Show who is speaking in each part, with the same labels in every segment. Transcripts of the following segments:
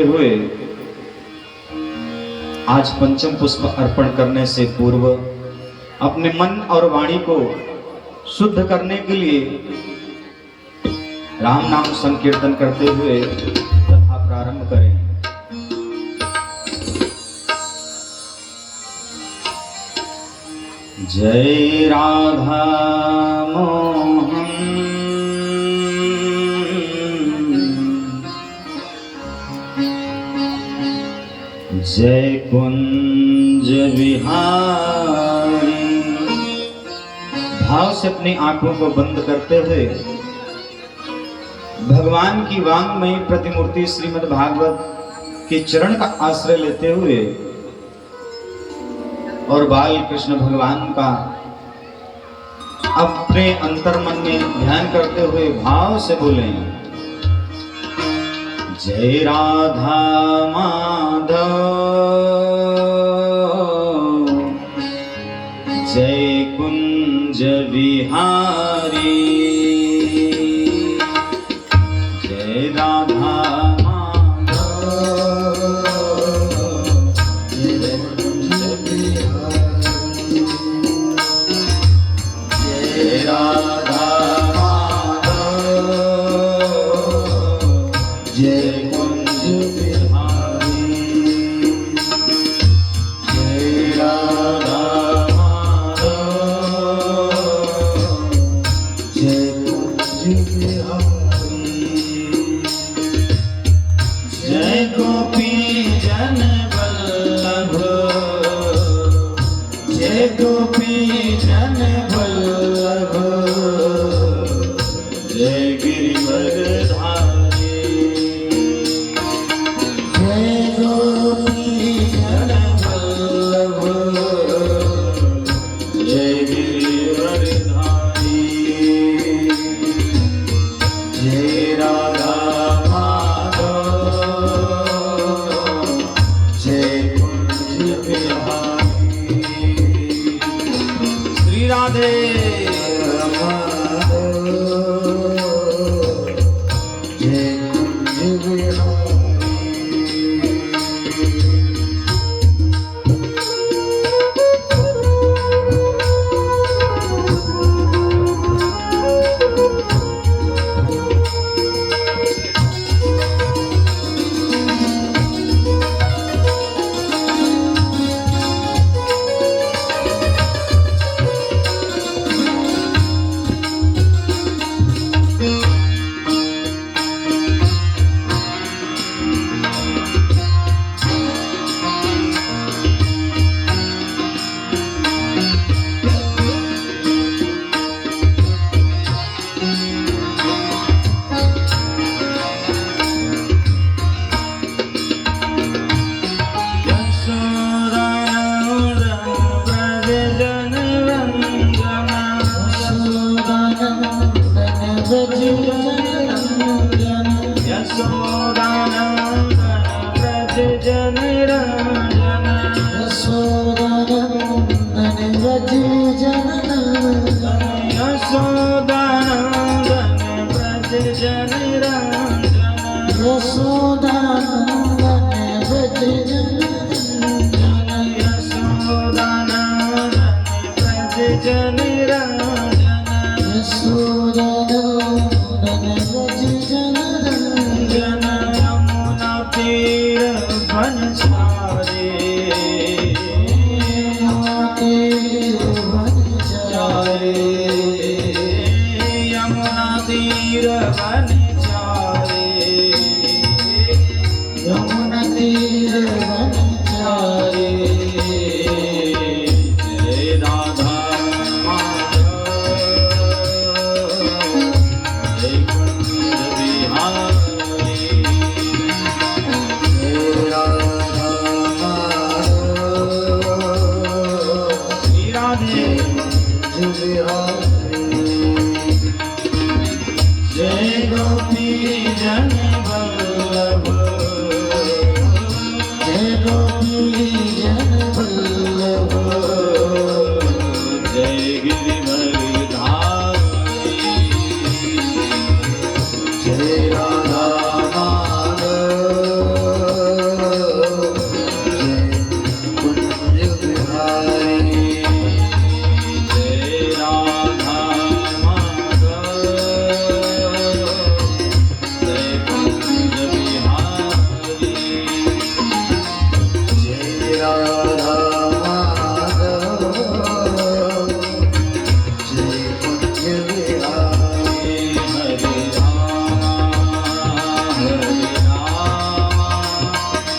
Speaker 1: हुए आज पंचम पुष्प अर्पण करने से पूर्व अपने मन और वाणी को शुद्ध करने के लिए राम नाम संकीर्तन करते हुए कथा प्रारंभ करें। जय राधा मोहन जय कुंज विहारी। भाव से अपनी आंखों को बंद करते हुए भगवान की वांगमयी प्रतिमूर्ति श्रीमद् भागवत के चरण का आश्रय लेते हुए और बाल कृष्ण भगवान का अपने अंतर्मन में ध्यान करते हुए भाव से बोलें, जय राधा माधव जय कुंज विहारी। जय राधा
Speaker 2: जय गोपी जन वल्लभ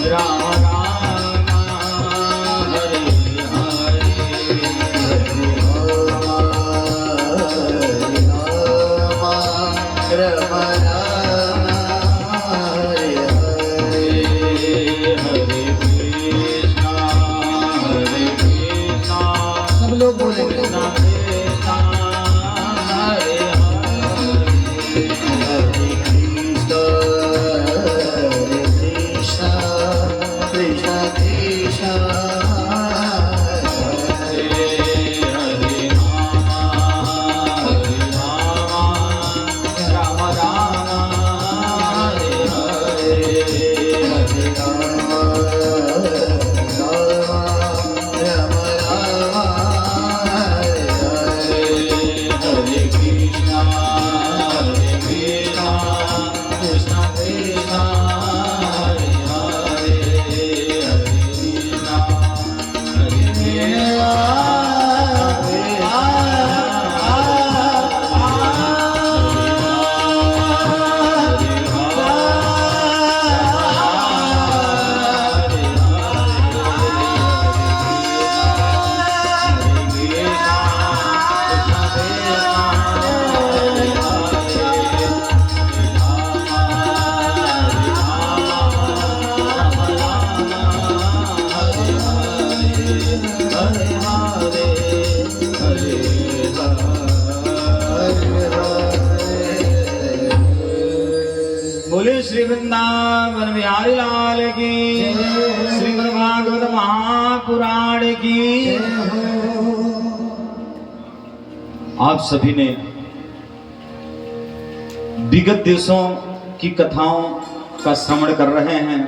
Speaker 1: राम राम हरे हरे
Speaker 2: सब लोग बोलेंगे
Speaker 1: बोले श्री वृंदावन बिहारी लाल की, श्रीमद् भागवत महापुराण की। आप सभी ने विगत दिवसों की कथाओं का श्रवण कर रहे हैं।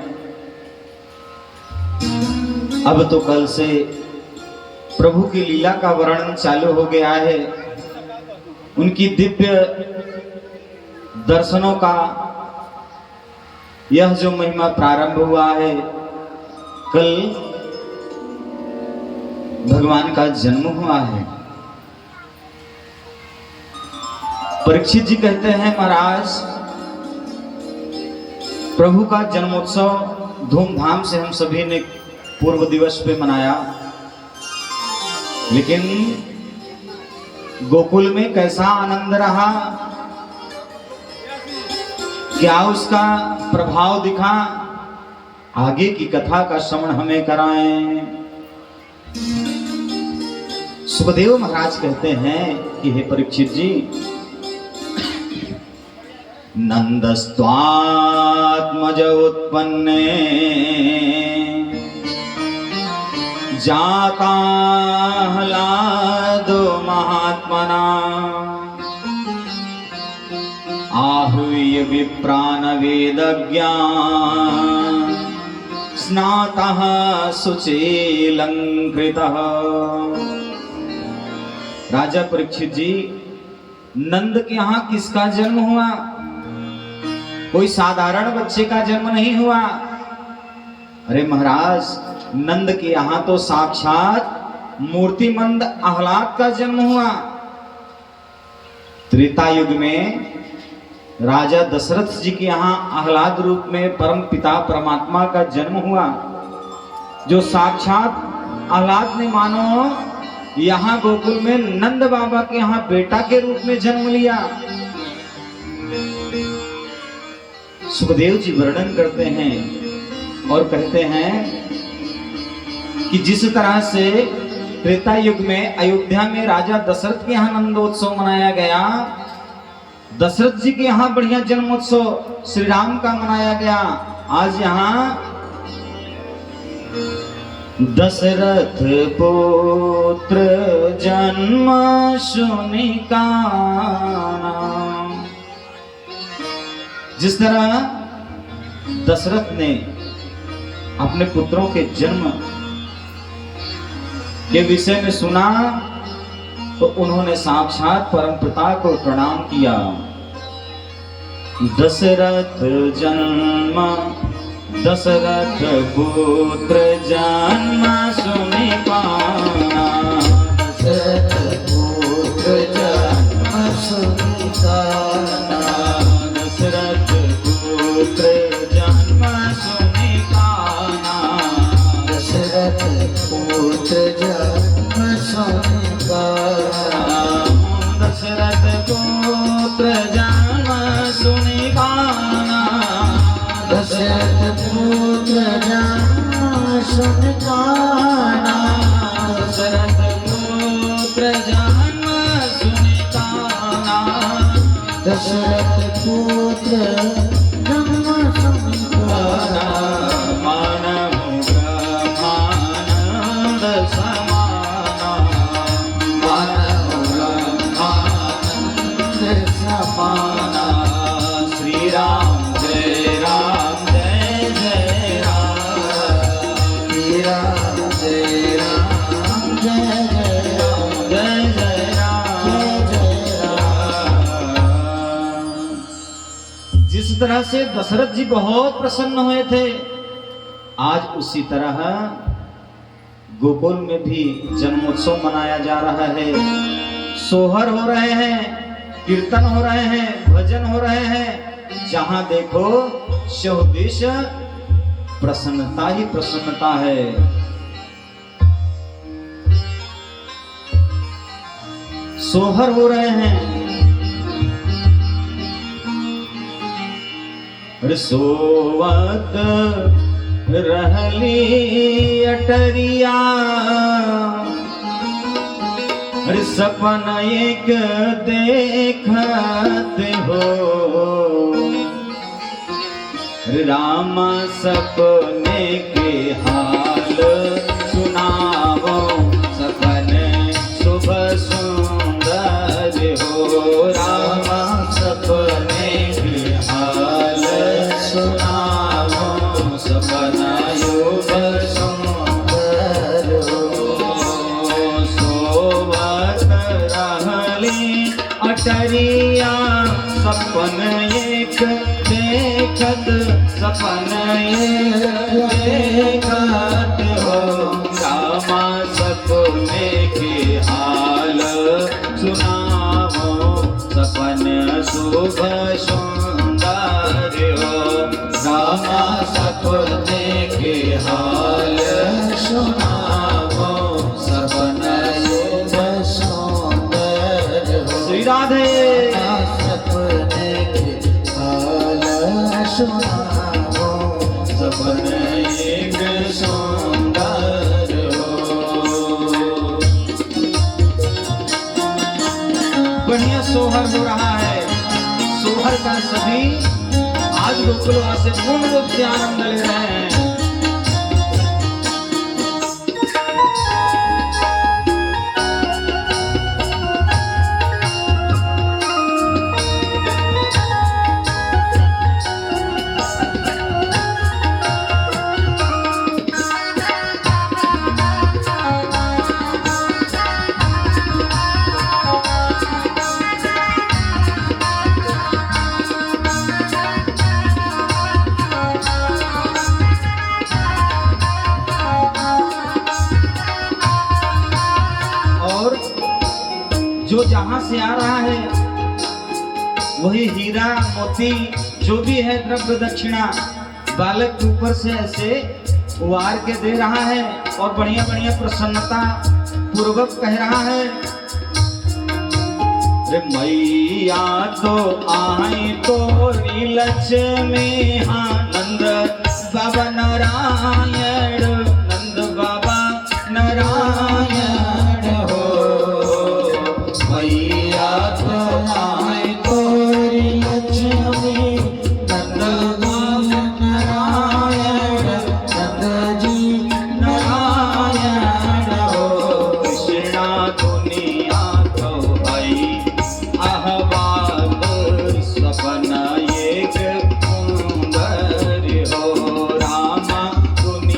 Speaker 1: अब तो कल से प्रभु की लीला का वर्णन चालू हो गया है। उनकी दिव्य दर्शनों का यह जो महिमा प्रारंभ हुआ है, कल भगवान का जन्म हुआ है। परीक्षित जी कहते हैं, महाराज प्रभु का जन्मोत्सव धूमधाम से हम सभी ने पूर्व दिवस पे मनाया, लेकिन गोकुल में कैसा आनंद रहा, क्या उसका प्रभाव दिखा, आगे की कथा का श्रवण हमें कराएं। सुखदेव महाराज कहते हैं कि हे परीक्षित जी, नंदस्त्वात्मज उत्पन्ने जाताह्लादो महात्मना आहूय विप्रान वेदज्ञा स्नातः शुचिलंकृतः। राजा परीक्षित जी, नंद के यहाँ किसका जन्म हुआ? कोई साधारण बच्चे का जन्म नहीं हुआ। अरे महाराज, नंद के यहाँ तो साक्षात मूर्तिमंद आह्लाद का जन्म हुआ। त्रेता युग में राजा दशरथ जी के यहाँ आह्लाद रूप में परम पिता परमात्मा का जन्म हुआ, जो साक्षात आह्लाद ने मानो यहाँ गोकुल में नंद बाबा के यहाँ बेटा के रूप में जन्म लिया। सुखदेव जी वर्णन करते हैं और कहते हैं कि जिस तरह से त्रेता युग में अयोध्या में राजा दशरथ के यहाँ नंदोत्सव मनाया गया, दशरथ जी के यहाँ बढ़िया जन्मोत्सव श्री राम का मनाया गया, आज यहाँ दशरथ पुत्र जन्म सुनिकाना। जिस तरह दशरथ ने अपने पुत्रों के जन्म के विषय में सुना तो उन्होंने साक्षात परम पिता को प्रणाम किया। दशरथ जन्म दशरथ पुत्र जन्म सुनिकाना।
Speaker 2: दशरथ पुत्र जन्म सुनिकाना।
Speaker 1: दशरथ पुत्र जन्म सुनिकाना। तरह से दशरथ जी बहुत प्रसन्न हुए थे, आज उसी तरह गोकुल में भी जन्मोत्सव मनाया जा रहा है। सोहर हो रहे हैं, कीर्तन हो रहे हैं, भजन हो रहे हैं। जहां देखो चौदिश प्रसन्नता ही प्रसन्नता है। सोहर हो रहे हैं। सोवत रहली अटरिया, सपन एक देखत हो। राम सपने के हाल सुनावो, सपन शुभ सुंदर हो। राम सपने के हाल सुनावो, सपना शुभ सुंदर हो। सोवत रहली अटरिया, सपन एक देखत, सपन एक देखत हो। रामा सपने के हाल सुनावो, सपन शुभ सुंदर हो। रामा सपने के हाल सुनावो, सपन शुभ सुंदर हो। श्री राधे। सपने के हाल सुनावो, सपन एक सुंदर हो। बढ़िया सोहर हो रहा है। सोहर का सभी आज गोकुलवासी पूर्ण रूप से आनंद ले रहे हैं। जो जहां से आ रहा है वही हीरा मोती जो भी है द्रव्य दक्षिणा बालक के ऊपर से ऐसे वार के दे रहा है और बढ़िया बढ़िया प्रसन्नता पूर्वक कह रहा है। रे मैया तो आई तो लक्ष्मी आनंद बाबा नारायण, नंद बाबा नारायण हो। मैया तो आई तो लक्ष्मी नंद बाबा नारायण, नंद जी नारायण हो। कृष्णा दुनिया तो आई अहवाद, सपना एक सुंदर हो। रामा दुनिया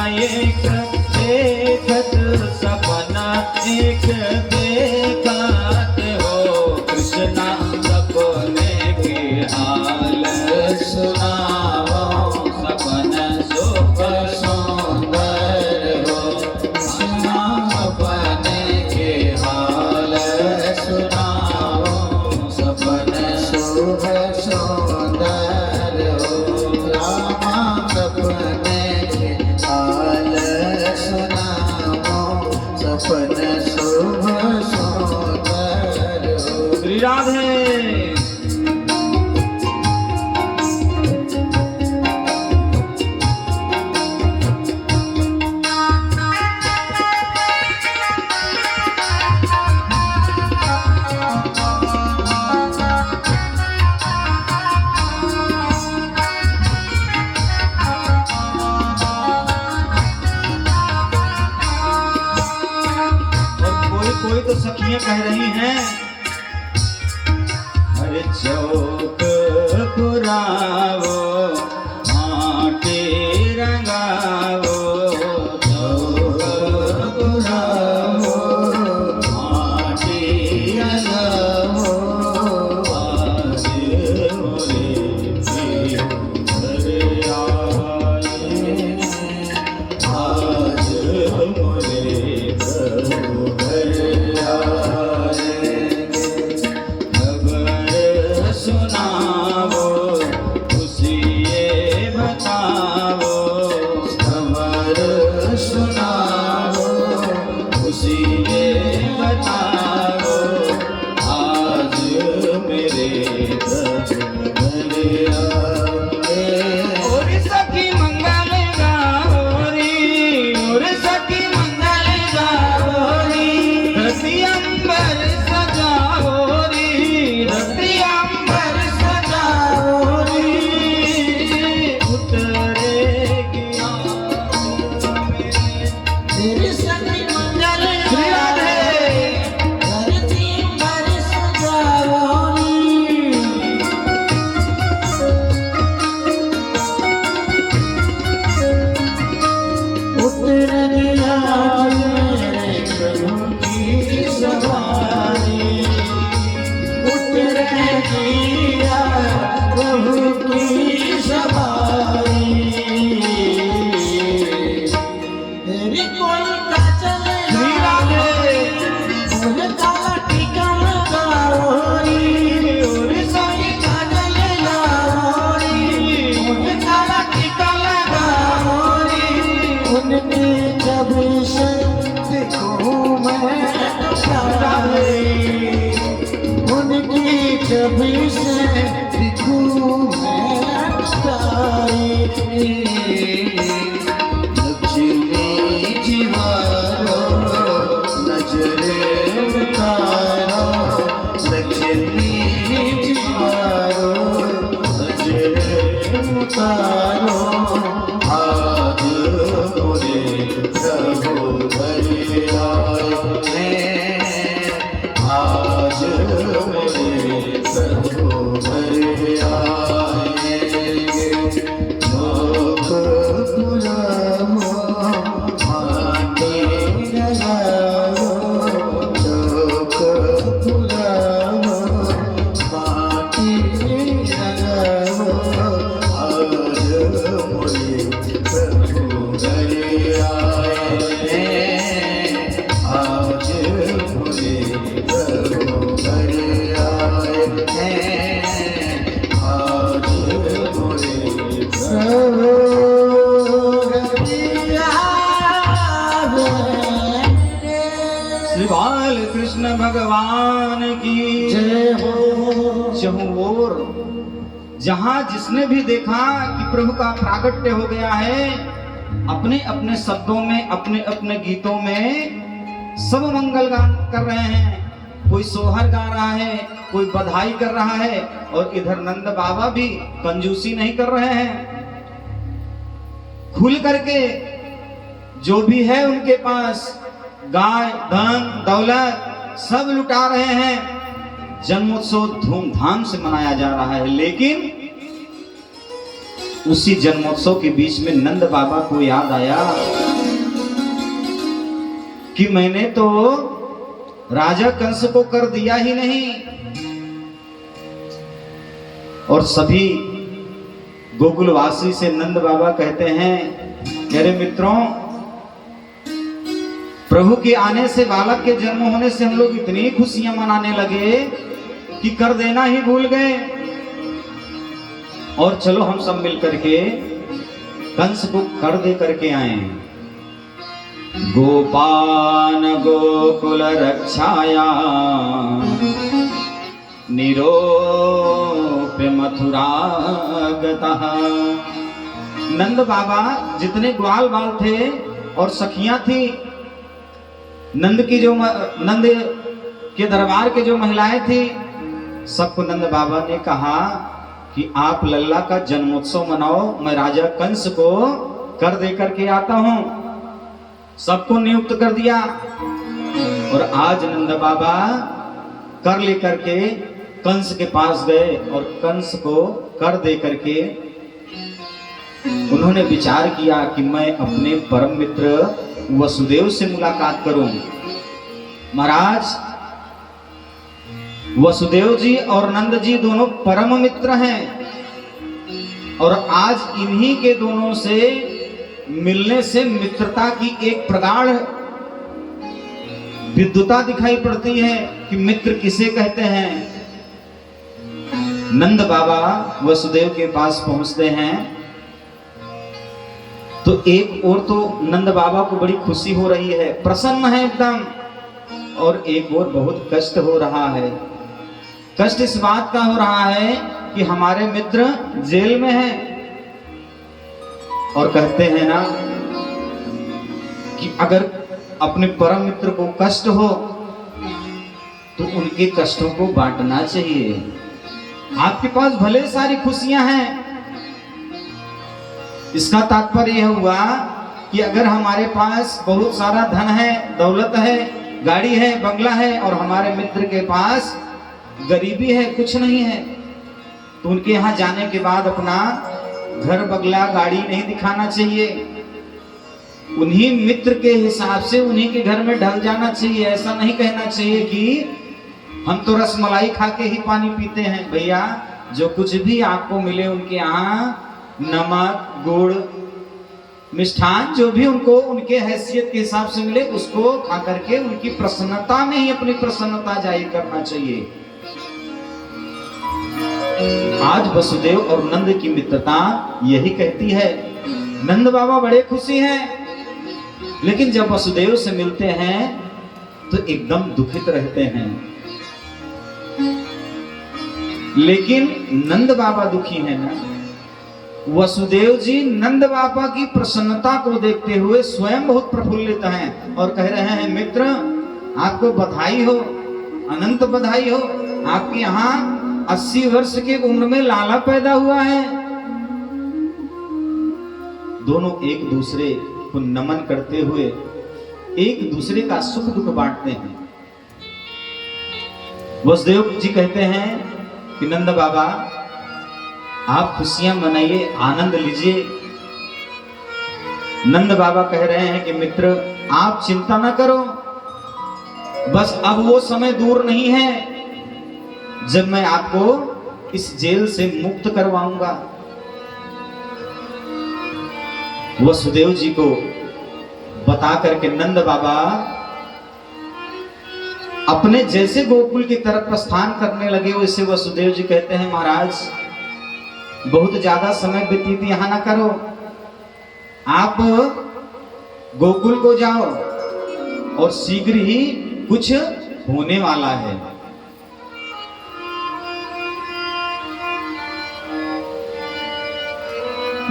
Speaker 1: एक देखत सपना एक देखत हो कृष्णा सपने के हाल सुनाओ सपन शुभ सुंदर हो कृष्णा सपने के हाल सुनाओ सपन शुभ सुंदर हो रामा सपने के हाल सुनाओ सपन शुभ सुंदर हो। श्री राधे। कोई तो सखियां कह रही हैं अरे चौक पुरावो माटी रंगावो चौक पुरावो माटी रंगावो आज मोरे घर आए आज मोरे सुनावो खुशिये बतावो खबर सुनावो खुशिये बतावो आज मेरे घर आए और सखी मंगल गाओरी और सखी मंगल गाओरी रति अंबर सजाओरी रति अंबर सजाओरी उतरेगी तेरी सखी मंगल गाओरी रति अंबर सजाओरी उतरेगी आज मेरे प्रभु की सवारी उतरेगी आज प्रभु की सवारी तेरी कोई काजल मुझे काला टीका लगाओरी और सही काजल लगाओरी मुझे काला टीका लगाओरी उनके जब से देखूं मैं उनकी जब से दिखूं मैं लक्ष्मी जीवारो नजरे उतारो लक्ष्मी जीवारो नजरे उतारो आज मोरे प्रभु घर आए आज मेरे प्रभु घर आए लोक पुरावो माटी लगावो लोक पुरावो माटी लगावो आज मोरे प्रभु घर आए आज मोरे प्रभु घर आए आज मोरे प्रभु श्री बाल कृष्ण भगवान की जय हो। चहुं ओर जहां जिसने भी देखा कि प्रभु का प्रागट्य हो गया है अपने अपने शब्दों में अपने अपने गीतों में सब मंगल गान कर रहे हैं। कोई सोहर गा रहा है कोई बधाई कर रहा है और इधर नंद बाबा भी कंजूसी नहीं कर रहे हैं। खुल करके जो भी है उनके पास गाय धन दौलत सब लुटा रहे हैं। जन्मोत्सव धूमधाम से मनाया जा रहा है, लेकिन उसी जन्मोत्सव के बीच में नंद बाबा को याद आया कि मैंने तो राजा कंस को कर दिया ही नहीं। और सभी गोकुलवासी से नंद बाबा कहते हैं, मेरे मित्रों, प्रभु के आने से, बालक के जन्म होने से हम लोग इतनी खुशियां मनाने लगे कि कर देना ही भूल गए। और चलो हम सब मिलकर के कंस को कर दे करके आए। गोपान गोकुल रक्षाया निरोप्य मथुरागतः। नंद बाबा जितने ग्वाल बाल थे और सखियां थी, नंद के दरबार के जो महिलाएं थी, सबको नंद बाबा ने कहा कि आप लल्ला का जन्मोत्सव मनाओ, मैं राजा कंस को कर दे करके आता हूं। सबको नियुक्त कर दिया। और आज नंद बाबा कर लेकर के कंस के पास गए और कंस को कर दे करके उन्होंने विचार किया कि मैं अपने परम मित्र वसुदेव से मुलाकात करूं। महाराज, वसुदेव जी और नंद जी दोनों परम मित्र हैं और आज इन्हीं के दोनों से मिलने से मित्रता की एक प्रगाढ़ विद्युता दिखाई पड़ती है कि मित्र किसे कहते हैं। नंद बाबा वसुदेव के पास पहुंचते हैं तो एक और तो नंद बाबा को बड़ी खुशी हो रही है, प्रसन्न है एकदम, और एक और बहुत कष्ट हो रहा है। कष्ट इस बात का हो रहा है कि हमारे मित्र जेल में हैं। और कहते हैं ना कि अगर अपने परम मित्र को कष्ट हो तो उनके कष्टों को बांटना चाहिए। आपके पास भले सारी खुशियां हैं, इसका तात्पर्य यह हुआ कि अगर हमारे पास बहुत सारा धन है, दौलत है, गाड़ी है, बंगला है, और हमारे मित्र के पास गरीबी है, कुछ नहीं है, तो उनके यहाँ जाने के बाद अपना घर, बंगला, गाड़ी नहीं दिखाना चाहिए। उन्हीं मित्र के हिसाब से उन्हीं के घर में ढल जाना चाहिए। ऐसा नहीं कहना चाहिए कि हम तो रसमलाई खा के ही पानी पीते हैं। भैया, जो कुछ भी आपको मिले उनके यहाँ, नमक, गुड़, मिष्ठान, जो भी उनको उनके हैसियत के हिसाब से मिले, उसको खा करके उनकी प्रसन्नता में ही अपनी प्रसन्नता जाहिर करना चाहिए। आज वसुदेव और नंद की मित्रता यही कहती है। नंद बाबा बड़े खुशी हैं, लेकिन जब वसुदेव से मिलते हैं तो एकदम दुखित रहते हैं। लेकिन नंद बाबा दुखी हैं ना। वसुदेव जी नंद बाबा की प्रसन्नता को देखते हुए स्वयं बहुत प्रफुल्लित हैं और कह रहे हैं, मित्र, आपको बधाई हो, अनंत बधाई हो, आपके यहाँ 80 वर्ष की उम्र में लाला पैदा हुआ है। दोनों एक दूसरे को नमन करते हुए एक दूसरे का सुख दुख बांटते हैं। वसुदेव जी कहते हैं कि नंद बाबा, आप खुशियां मनाइए, आनंद लीजिए। नंद बाबा कह रहे हैं कि मित्र, आप चिंता ना करो, बस अब वो समय दूर नहीं है जब मैं आपको इस जेल से मुक्त करवाऊंगा। वसुदेव जी को बता करके नंद बाबा अपने जैसे गोकुल की तरफ प्रस्थान करने लगे, वैसे वसुदेव जी कहते हैं, महाराज, बहुत ज्यादा समय व्यतीत यहां ना करो, आप गोकुल को जाओ और शीघ्र ही कुछ होने वाला है।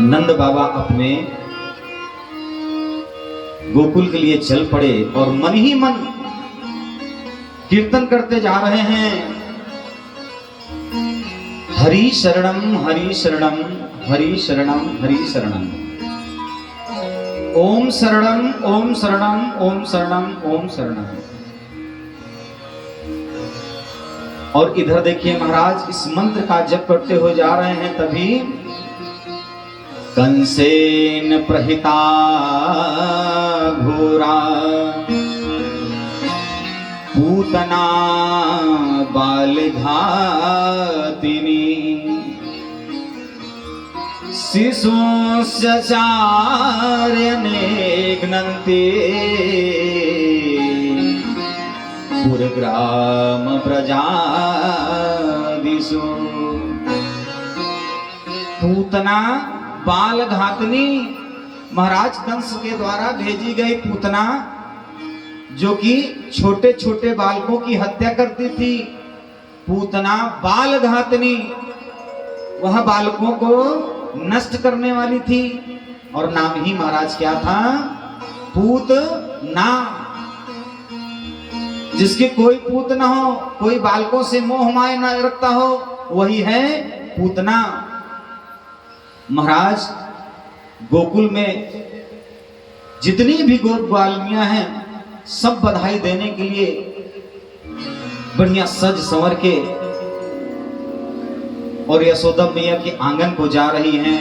Speaker 1: नंद बाबा अपने गोकुल के लिए चल पड़े और मन ही मन कीर्तन करते जा रहे हैं, हरि शरणम हरि शरणम हरि शरणम हरि शरणम, ओम शरणम ओम शरणम ओम शरणम ओम शरणम। और इधर देखिए महाराज, इस मंत्र का जप करते हुए जा रहे हैं, तभी कंसेन प्रहिता घोरा पूतना बालघातिनी शिशुस्य चार्यनेघ्नन्ति पुरग्राम प्रजादिषु। पूतना बाल घातनी, महाराज कंस के द्वारा भेजी गई पूतना जो कि छोटे छोटे बालकों की हत्या करती थी। पूतना बाल घातनी, वह बालकों को नष्ट करने वाली थी। और नाम ही महाराज क्या था? पूतना। जिसके कोई पूत ना हो, कोई बालकों से मोह माया न रखता हो, वही है पूतना। महाराज गोकुल में जितनी भी गोप ग्वालिनियां हैं, सब बधाई देने के लिए बढ़िया सज संवर के और यशोदा मैया के आंगन को जा रही हैं।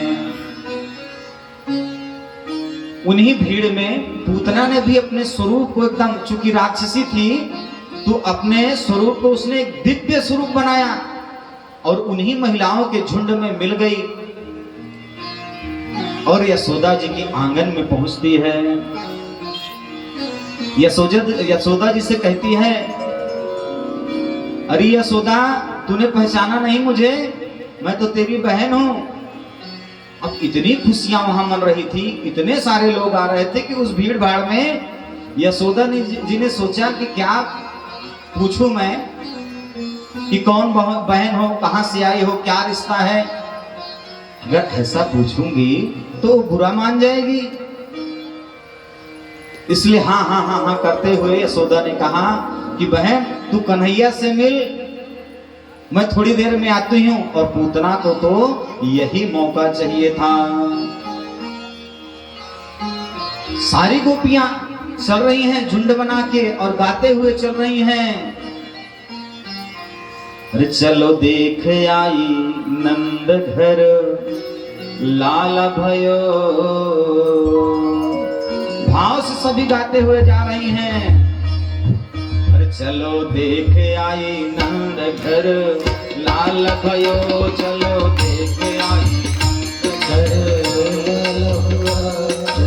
Speaker 1: उन्हीं भीड़ में पूतना ने भी अपने स्वरूप को एकदम, चूंकि राक्षसी थी तो अपने स्वरूप को उसने एक दिव्य स्वरूप बनाया और उन्हीं महिलाओं के झुंड में मिल गई और यशोदा जी के आंगन में पहुंचती है। यशोदा जी से कहती है, अरे यशोदा, तूने पहचाना नहीं मुझे? मैं तो तेरी बहन हूं। अब इतनी खुशियां वहां मन रही थी, इतने सारे लोग आ रहे थे कि उस भीड़ भाड़ में यशोदा जी ने सोचा कि क्या पूछूं मैं कि कौन बहन हो, कहां से आई हो, क्या रिश्ता है। अगर ऐसा पूछूंगी तो बुरा मान जाएगी। इसलिए हाँ हाँ हाँ हाँ करते हुए यशोदा ने कहा कि बहन, तू कन्हैया से मिल, मैं थोड़ी देर में आती हूं। और पूतना को तो यही मौका चाहिए था। सारी गोपियां चल रही हैं झुंड बना के और गाते हुए चल रही हैं। अरे चलो देख आई नंद घर लाला भयो, भाव से सभी गाते हुए जा रही हैं। अरे चलो देख आई नंद घर लाल भयो, चलो देख आई घर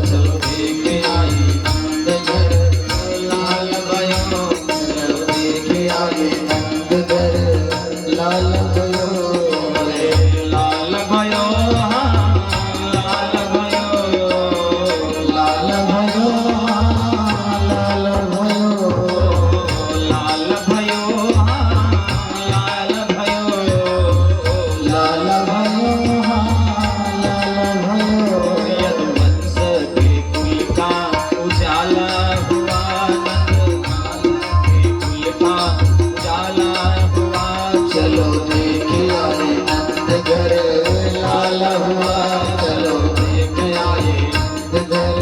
Speaker 1: चलो देख आई नंद घर लाल भयो, चलो देख आई नंद घर लाल भयो। अरे लाल भयो, लाल भयो, लाल भयो, लाल भयो, लाल भयो, लाल भयो, लाल भयो, लाल भयो। यदुवंश के कुल का उजाला हुआ, नंदलाल के कुल का उजाला हुआ। चलो देख आए नंद घर लाल हुआ, चलो देख आए नंद घर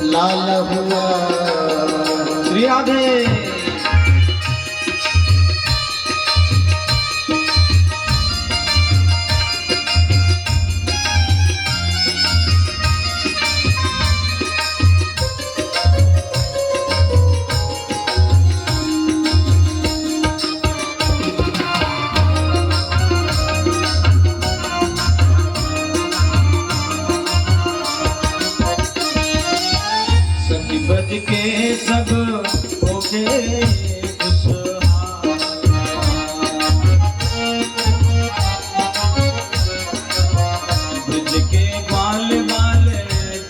Speaker 1: लाल हुआ। श्री राधे। सभी बज के सब होके खुशहाल, ब्रज के ग्वाल बाल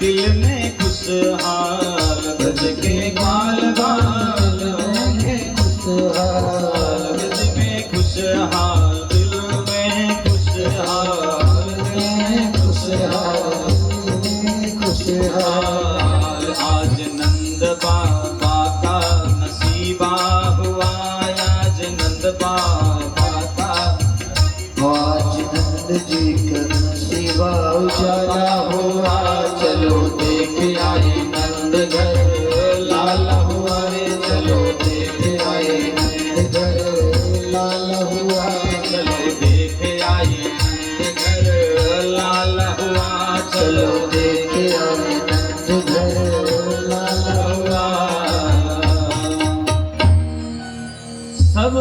Speaker 1: दिल में खुशहाल, ब्रज के ग्वाल बाल होंगे खुशहाल, ब्रज में खुशहाल, दिल में खुशहाल, खुशहाल। आज नंद बाबा का नसीबा हुआ, आज नंद बाबा का, आज नंद जी का नसीबा उजाला हुआ। चलो देख आए नंद घर लाल हुआ रे, चलो देख आए नंद घर लाल हुआ, चलो देख आए नंद घर लाल हुआ। चलो
Speaker 2: लो देखे आनंद घर लाला।
Speaker 1: सब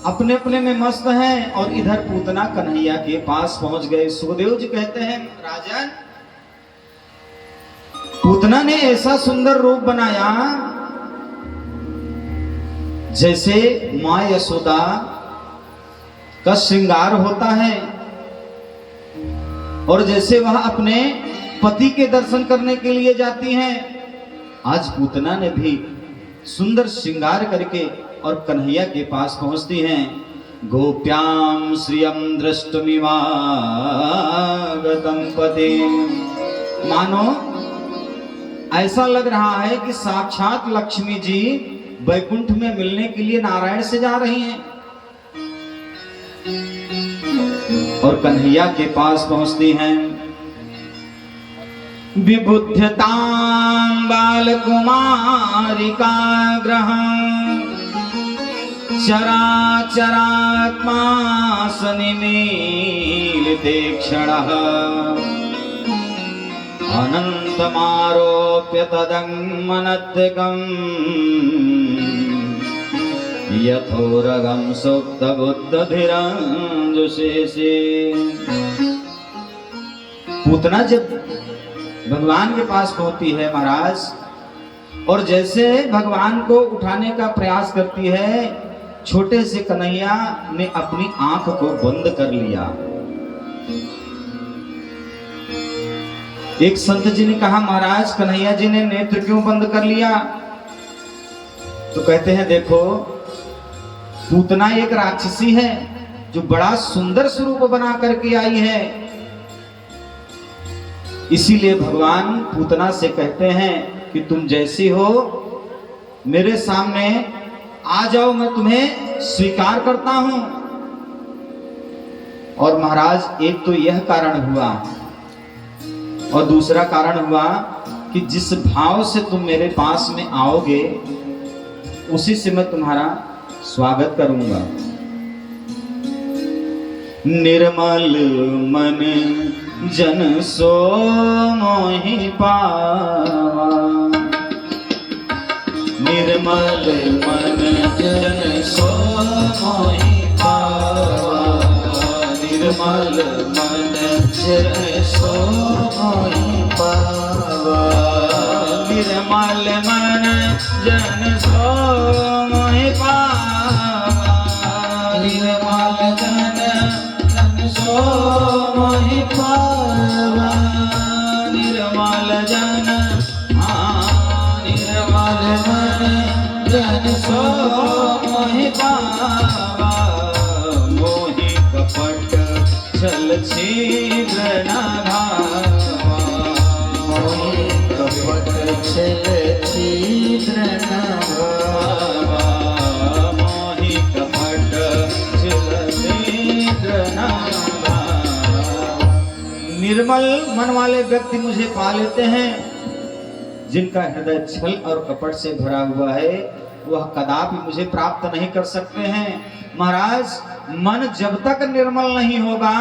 Speaker 1: अपने अपने में मस्त हैं और इधर पूतना कन्हैया के पास पहुंच गए। सुखदेव जी कहते हैं राजन, पूतना ने ऐसा सुंदर रूप बनाया जैसे मां यशोदा का श्रृंगार होता है, और जैसे वह अपने पति के दर्शन करने के लिए जाती हैं, आज पूतना ने भी सुंदर श्रृंगार करके और कन्हैया के पास पहुंचती हैं। गोप्याम श्रियम दृष्टुमिवागतं पते। मानो ऐसा लग रहा है कि साक्षात लक्ष्मी जी वैकुंठ में मिलने के लिए नारायण से जा रही हैं। और कन्हैया के पास पहुंचती हैं। विबुध्यतां बालकुमारिका ग्रहं चराचरात्मा सनिमीलिते क्षणः अनन्तमारोप्य तदङ्मनद्गम् यथोरगं सुप्तबुद्धधिरञ्जुषेषे। पूतना जब भगवान के पास पहुंचती है महाराज, और जैसे भगवान को उठाने का प्रयास करती है, छोटे से कन्हैया ने अपनी आंख को बंद कर लिया। एक संत जी ने कहा, महाराज कन्हैया जी ने नेत्र क्यों बंद कर लिया? तो कहते हैं देखो, पूतना एक राक्षसी है जो बड़ा सुंदर स्वरूप बना करके आई है, इसीलिए भगवान पूतना से कहते हैं कि तुम जैसी हो मेरे सामने आ जाओ, मैं तुम्हें स्वीकार करता हूं। और महाराज एक तो यह कारण हुआ, और दूसरा कारण हुआ कि जिस भाव से तुम मेरे पास में आओगे उसी से मैं तुम्हारा स्वागत करूंगा। निर्मल मन जन सो मोहि पावा, निर्मल मन जन सो मोहि पावा, निर्मल मन जन सो मोहि पावा, निर्मल मन जन सो मोहि पावा, निर्मल जन सो मोहि पावा, निर्मल जन निर्मल मन जन सो मोहि पावा, मोहि कपट छल छिद्र न भावा, मोहि कपट छल छिद्र न भावा, मोहि कपट छल छिद्र न भावा। निर्मल मन वाले व्यक्ति मुझे पा लेते हैं, जिनका हृदय छल और कपट से भरा हुआ है वह कदापि मुझे प्राप्त नहीं कर सकते हैं। महाराज मन जब तक निर्मल नहीं होगा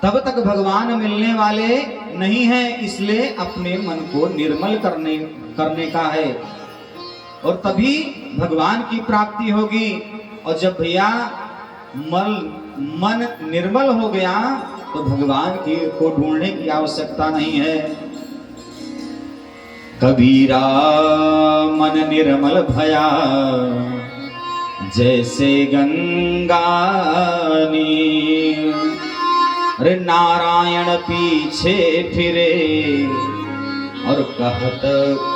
Speaker 1: तब तक भगवान मिलने वाले नहीं हैं, इसलिए अपने मन को निर्मल करने का है, और तभी भगवान की प्राप्ति होगी। और जब भैया मन निर्मल हो गया तो भगवान को ढूंढने की आवश्यकता नहीं है। कबीरा मन निर्मल भया जैसे गंगा नीर, अरे नारायण पीछे फिरे और कहत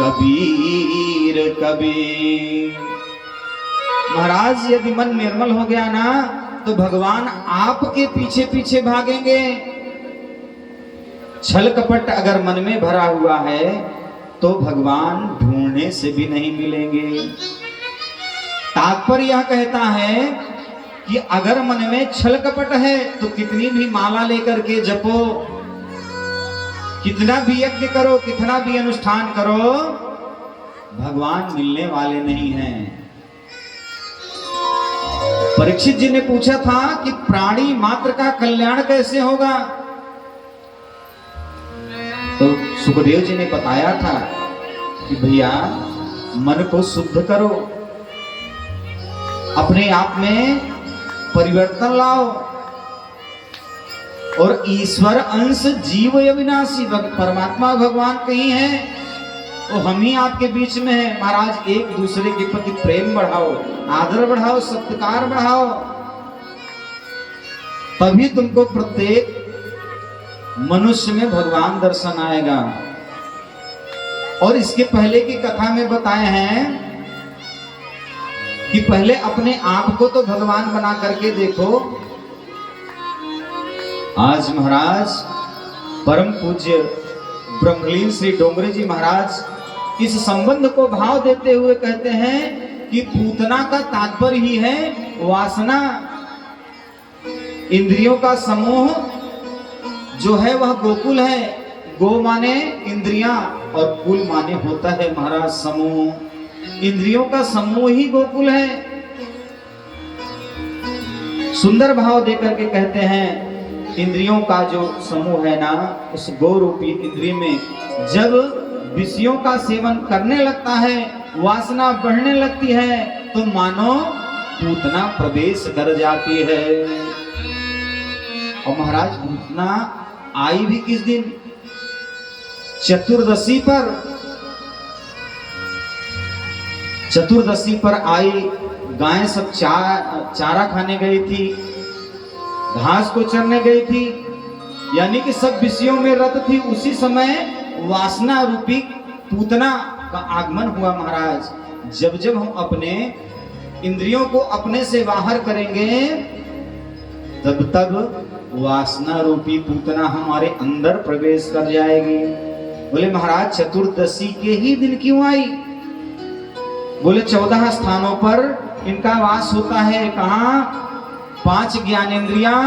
Speaker 1: कबीर कबीर। महाराज यदि मन निर्मल हो गया ना तो भगवान आपके पीछे पीछे भागेंगे। छल कपट अगर मन में भरा हुआ है तो भगवान ढूंढने से भी नहीं मिलेंगे। तात्पर्य यह कहता है कि अगर मन में छल कपट है तो कितनी भी माला लेकर के जपो, कितना भी यज्ञ करो, कितना भी अनुष्ठान करो, भगवान मिलने वाले नहीं हैं। परीक्षित जी ने पूछा था कि प्राणी मात्र का कल्याण कैसे होगा? तो सुखदेव जी ने बताया था कि भैया मन को शुद्ध करो, अपने आप में परिवर्तन लाओ, और ईश्वर अंश जीव अविनाशी, परमात्मा भगवान कहीं है तो हम ही आपके बीच में है। महाराज एक दूसरे के प्रति प्रेम बढ़ाओ, आदर बढ़ाओ, सत्कार बढ़ाओ, तभी तुमको प्रत्येक मनुष्य में भगवान दर्शन आएगा। और इसके पहले की कथा में बताए हैं कि पहले अपने आप को तो भगवान बना करके देखो। आज महाराज परम पूज्य ब्रह्मलीन श्री डोंगरे जी महाराज इस संबंध को भाव देते हुए कहते हैं कि पूतना का तात्पर्य ही है वासना। इंद्रियों का समूह जो है वह गोकुल है। गो माने इंद्रियां और कुल माने होता है महाराज समूह। इंद्रियों का समूह ही गोकुल है। सुंदर भाव देकर के कहते हैं इंद्रियों का जो समूह है ना, उस गो रूपी इंद्रिय में जब विषयों का सेवन करने लगता है, वासना बढ़ने लगती है, तो मानो पूतना प्रवेश कर जाती है। और महाराज पूतना आई भी किस दिन? चतुर्दशी पर। चतुर्दशी पर आई। गायें सब चारा खाने गई थी, घास को चरने गई थी, यानी कि सब विषयों में रत थी। उसी समय वासना रूपी पूतना का आगमन हुआ महाराज। जब जब हम अपने इंद्रियों को अपने से बाहर करेंगे, तब तब वासना रूपी पूतना हमारे अंदर प्रवेश कर जाएगी। बोले महाराज चतुर्दशी के ही दिन क्यों आई? बोले 14 स्थानों पर इनका वास होता है। कहाँ? 5 ज्ञानेंद्रियां,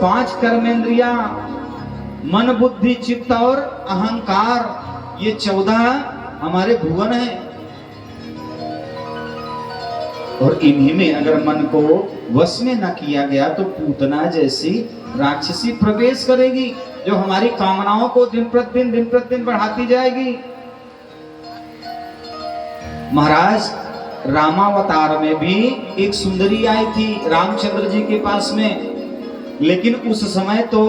Speaker 1: 5 कर्मेंद्रियां, मन बुद्धि चित्त और अहंकार, ये 14 हमारे भुवन हैं। और इन्हीं में अगर मन को वश में न किया गया तो पूतना जैसी राक्षसी प्रवेश करेगी, जो हमारी कामनाओं को दिन प्रतिदिन बढ़ाती जाएगी। महाराज रामावतार में भी एक सुंदरी आई थी रामचंद्र जी के पास में, लेकिन उस समय तो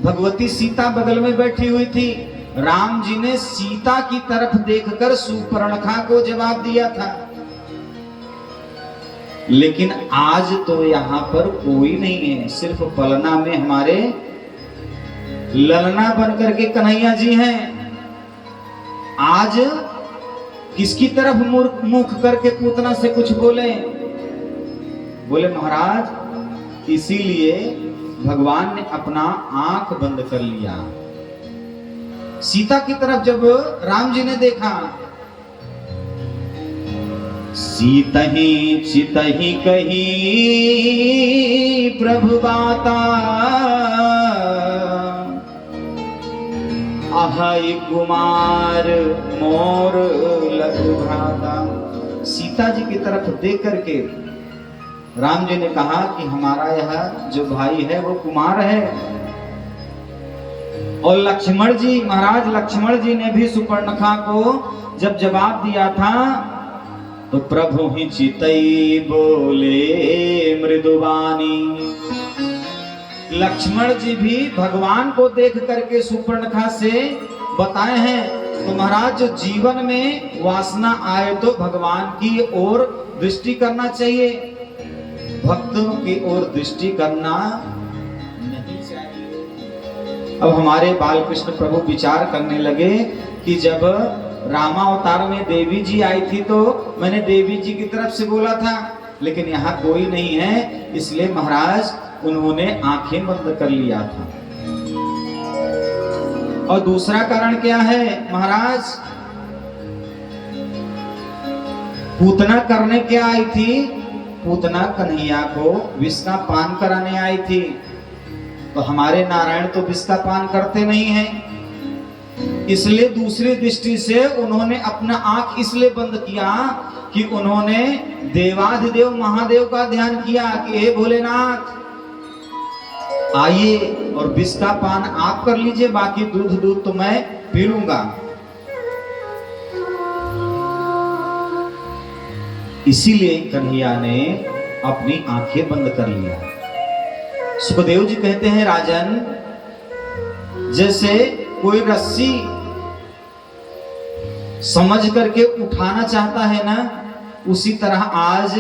Speaker 1: भगवती सीता बगल में बैठी हुई थी। राम जी ने सीता की तरफ देखकर सुपर्णखा को जवाब दिया था। लेकिन आज तो यहाँ पर कोई नहीं है, सिर्फ पलना में हमारे ललना बनकर के कन्हैया जी हैं। आज किसकी तरफ मुख करके पूतना से कुछ बोले? बोले महाराज इसीलिए भगवान ने अपना आंख बंद कर लिया। सीता की तरफ जब राम जी ने देखा, सीतहि चितहि कही प्रभु बाता, अहै कुमार मोर लघु भ्राता। सीता जी की तरफ देख करके राम जी ने कहा कि हमारा यह जो भाई है वो कुमार है। और लक्ष्मण जी, महाराज लक्ष्मण जी ने भी सुपर्णखा को जब जवाब दिया था तो प्रभु ही चितई बोले मृदुवानी। लक्ष्मण जी भी भगवान को देख करके सुपर्णखा से बताए हैं। तो महाराज जो जीवन में वासना आए तो भगवान की ओर दृष्टि करना चाहिए, भक्तों की ओर दृष्टि करना नहीं चाहिए। अब हमारे बालकृष्ण प्रभु विचार करने लगे कि जब रामावतार में देवी जी आई थी तो मैंने देवी जी की तरफ से बोला था, लेकिन यहाँ कोई नहीं है, इसलिए महाराज उन्होंने आंखें बंद कर लिया था। और दूसरा कारण क्या है महाराज? पूतना करने क्या आई थी? पूतना कन्हैया को विष का पान कराने आई थी। तो हमारे नारायण तो विष का पान करते नहीं हैं, इसलिए दूसरी दृष्टि से उन्होंने अपना आंख इसलिए बंद किया कि उन्होंने देवाधिदेव महादेव का ध्यान किया कि हे भोलेनाथ आइए और विष का पान आप कर लीजिए, बाकी दूध तो मैं पी लूंगा। इसीलिए कन्हैया ने अपनी आंखें बंद कर लिया। सुखदेव जी कहते हैं, राजन, जैसे कोई रस्सी समझ करके उठाना चाहता है ना, उसी तरह आज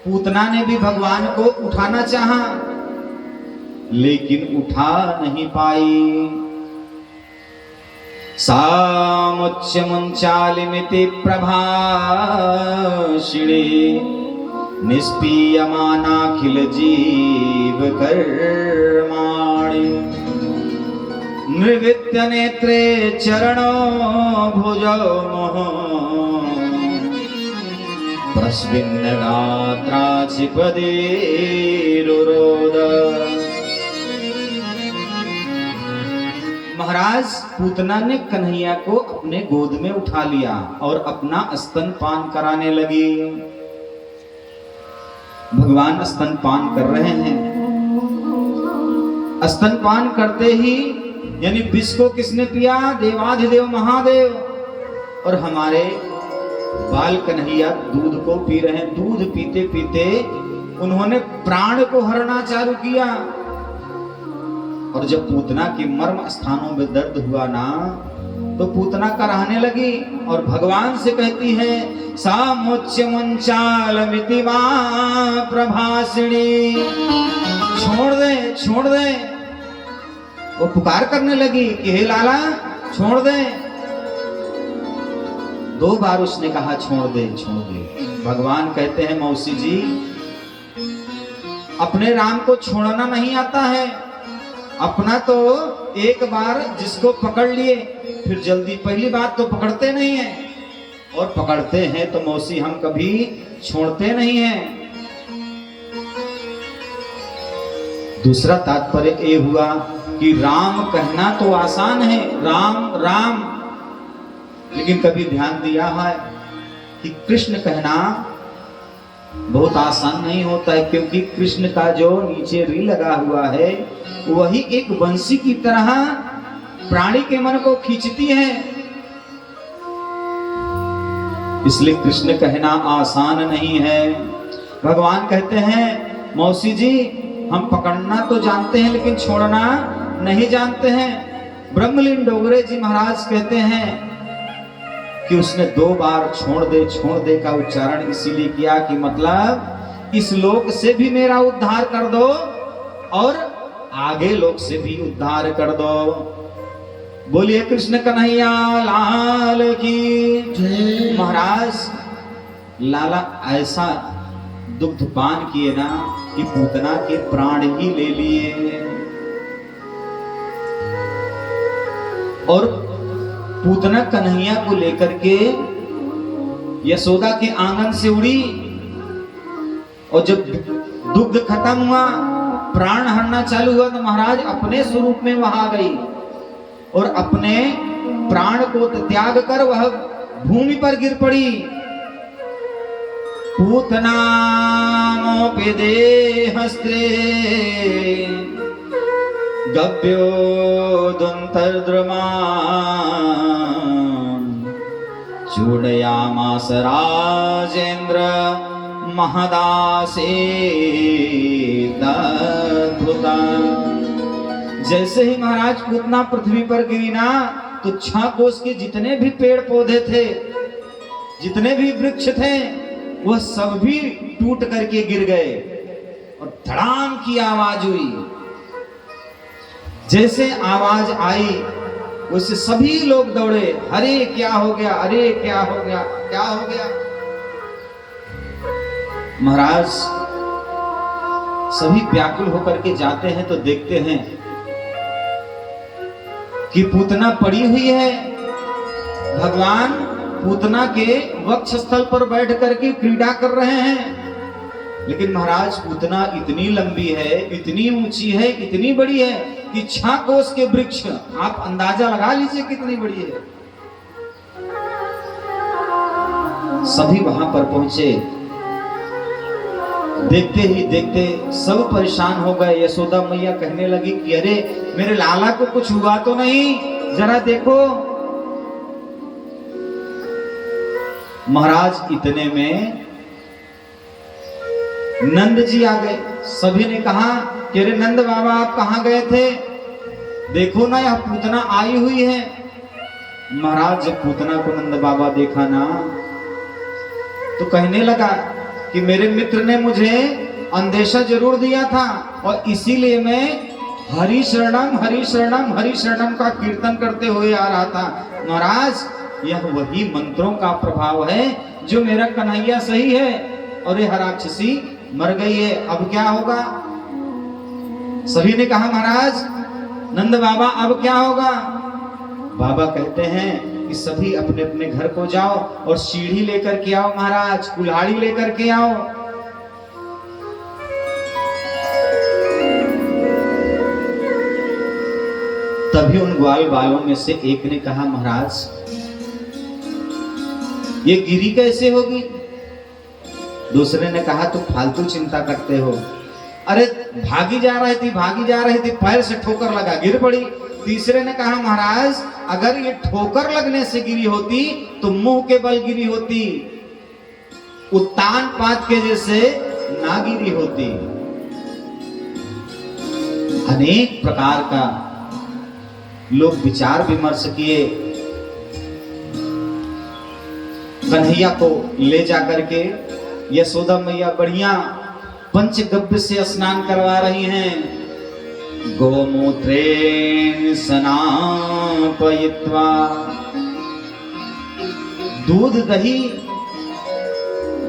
Speaker 1: पूतना ने भी भगवान को उठाना चाहा, लेकिन उठा नहीं पाई। सामुच्य मुंचालिमिति प्रभाषिणे निष्पीयमानाखिल जीव कर्माणि नृवित्य नेत्रे चरणो भुजो मोह प्रस्विन्न गात्राचिपदे रुरोद। महाराज पूतना ने कन्हैया को अपने गोद में उठा लिया और अपना स्तनपान कराने लगी। भगवान स्तनपान कर रहे हैं। स्तनपान करते ही यानी विष को किसने पिया? देवाधिदेव महादेव। और हमारे बाल कन्हैया दूध को पी रहे हैं। दूध पीते पीते उन्होंने प्राण को हरना चालू किया। और जब पूतना के मर्म स्थानों में दर्द हुआ ना, तो पूतना कराहने लगी और भगवान से कहती है, सामुच्य मुंचाल मितिमा प्रभाषिणी, छोड़ दे छोड़ दे। वो पुकार करने लगी कि हे लाला छोड़ दे। 2 बार उसने कहा छोड़ दे छोड़ दे। भगवान कहते हैं, मौसी जी, अपने राम को छोड़ना नहीं आता है। अपना तो एक बार जिसको पकड़ लिए फिर जल्दी, पहली बात तो पकड़ते नहीं है, और पकड़ते हैं तो मौसी हम कभी छोड़ते नहीं हैं। दूसरा तात्पर्य ये हुआ कि राम कहना तो आसान है, राम राम, लेकिन कभी ध्यान दिया है कि कृष्ण कहना बहुत आसान नहीं होता है, क्योंकि कृष्ण का जो नीचे री लगा हुआ है वही एक बंसी की तरह प्राणी के मन को खींचती है। इसलिए कृष्ण कहना आसान नहीं है। भगवान कहते हैं, मौसी जी, हम पकड़ना तो जानते हैं लेकिन छोड़ना नहीं जानते हैं। ब्रह्मलीन डोगरे जी महाराज कहते हैं कि उसने 2 बार छोड़ दे का उच्चारण इसीलिए किया कि मतलब इस लोक से भी मेरा उद्धार कर दो और आगे लोक से भी उद्धार कर दो। बोलिए कृष्ण कन्हैया लाल की। महाराज लाला ऐसा दुग्ध पान किए ना कि पूतना के प्राण ही ले लिए। और पूतना कन्हैया को लेकर के यशोदा के आंगन से उड़ी, और जब दुग्ध खत्म हुआ, प्राण हरना चालू हुआ, तो महाराज अपने स्वरूप में वहां गई और अपने प्राण को त्याग कर वह भूमि पर गिर पड़ी। पूतनामोपि देहस्त्रे गव्यो दुन्तर्द्रुमान् चूडयामास राजेन्द्र महदासेदद्भुता। जैसे ही महाराज पूतना पृथ्वी पर गिरी ना, तो 6 कोस के जितने भी पेड़ पौधे थे, जितने भी वृक्ष थे, वह सब भी टूट करके गिर गए और धड़ाम की आवाज हुई। जैसे आवाज आई वैसे सभी लोग दौड़े, अरे क्या हो गया, अरे क्या हो गया, क्या हो गया। महाराज सभी व्याकुल होकर के जाते हैं तो देखते हैं कि पूतना पड़ी हुई है। भगवान पूतना के वक्ष स्थल पर बैठ करके क्रीड़ा कर रहे हैं, लेकिन महाराज पूतना इतनी लंबी है, इतनी ऊंची है, इतनी बड़ी है कि 6 कोस के वृक्ष, आप अंदाजा लगा लीजिए कितनी बड़ी है। सभी वहां पर पहुंचे, देखते ही देखते सब परेशान हो गए। यशोदा मैया कहने लगी कि अरे मेरे लाला को कुछ हुआ तो नहीं, जरा देखो। महाराज इतने में नंद जी आ गए। सभी ने कहा कि अरे नंद बाबा आप कहां गए थे, देखो ना यह पूतना आई हुई है। महाराज जब पूतना को नंद बाबा देखा ना तो कहने लगा कि मेरे मित्र ने मुझे अंदेशा जरूर दिया था और इसीलिए मैं हरि शरणम हरि शरणम हरि शरणम का कीर्तन करते हुए आ रहा था। महाराज यह वही मंत्रों का प्रभाव है जो मेरा कन्हैया सही है और यह राक्षसी मर गई है, अब क्या होगा। सभी ने कहा महाराज नंद बाबा अब क्या होगा। बाबा कहते हैं कि सभी अपने अपने घर को जाओ और सीढ़ी लेकर के आओ महाराज, कुल्हाड़ी लेकर के आओ। तभी उन ग्वाल बालों में से एक ने कहा महाराज ये गिरी कैसे होगी। दूसरे ने कहा तुम फालतू चिंता करते हो, अरे भागी जा रही थी पैर से ठोकर लगा गिर पड़ी। तीसरे ने कहा महाराज अगर ये ठोकर लगने से गिरी होती तो मुंह के बल गिरी होती, उत्तान पात के जैसे ना गिरी होती। अनेक प्रकार का लोग विचार विमर्श किए। कन्हैया को ले जाकर के यशोदा मैया बढ़िया पंचगव्य से स्नान करवा रही हैं। गोमूत्रेण स्नापयित्वा, दूध दही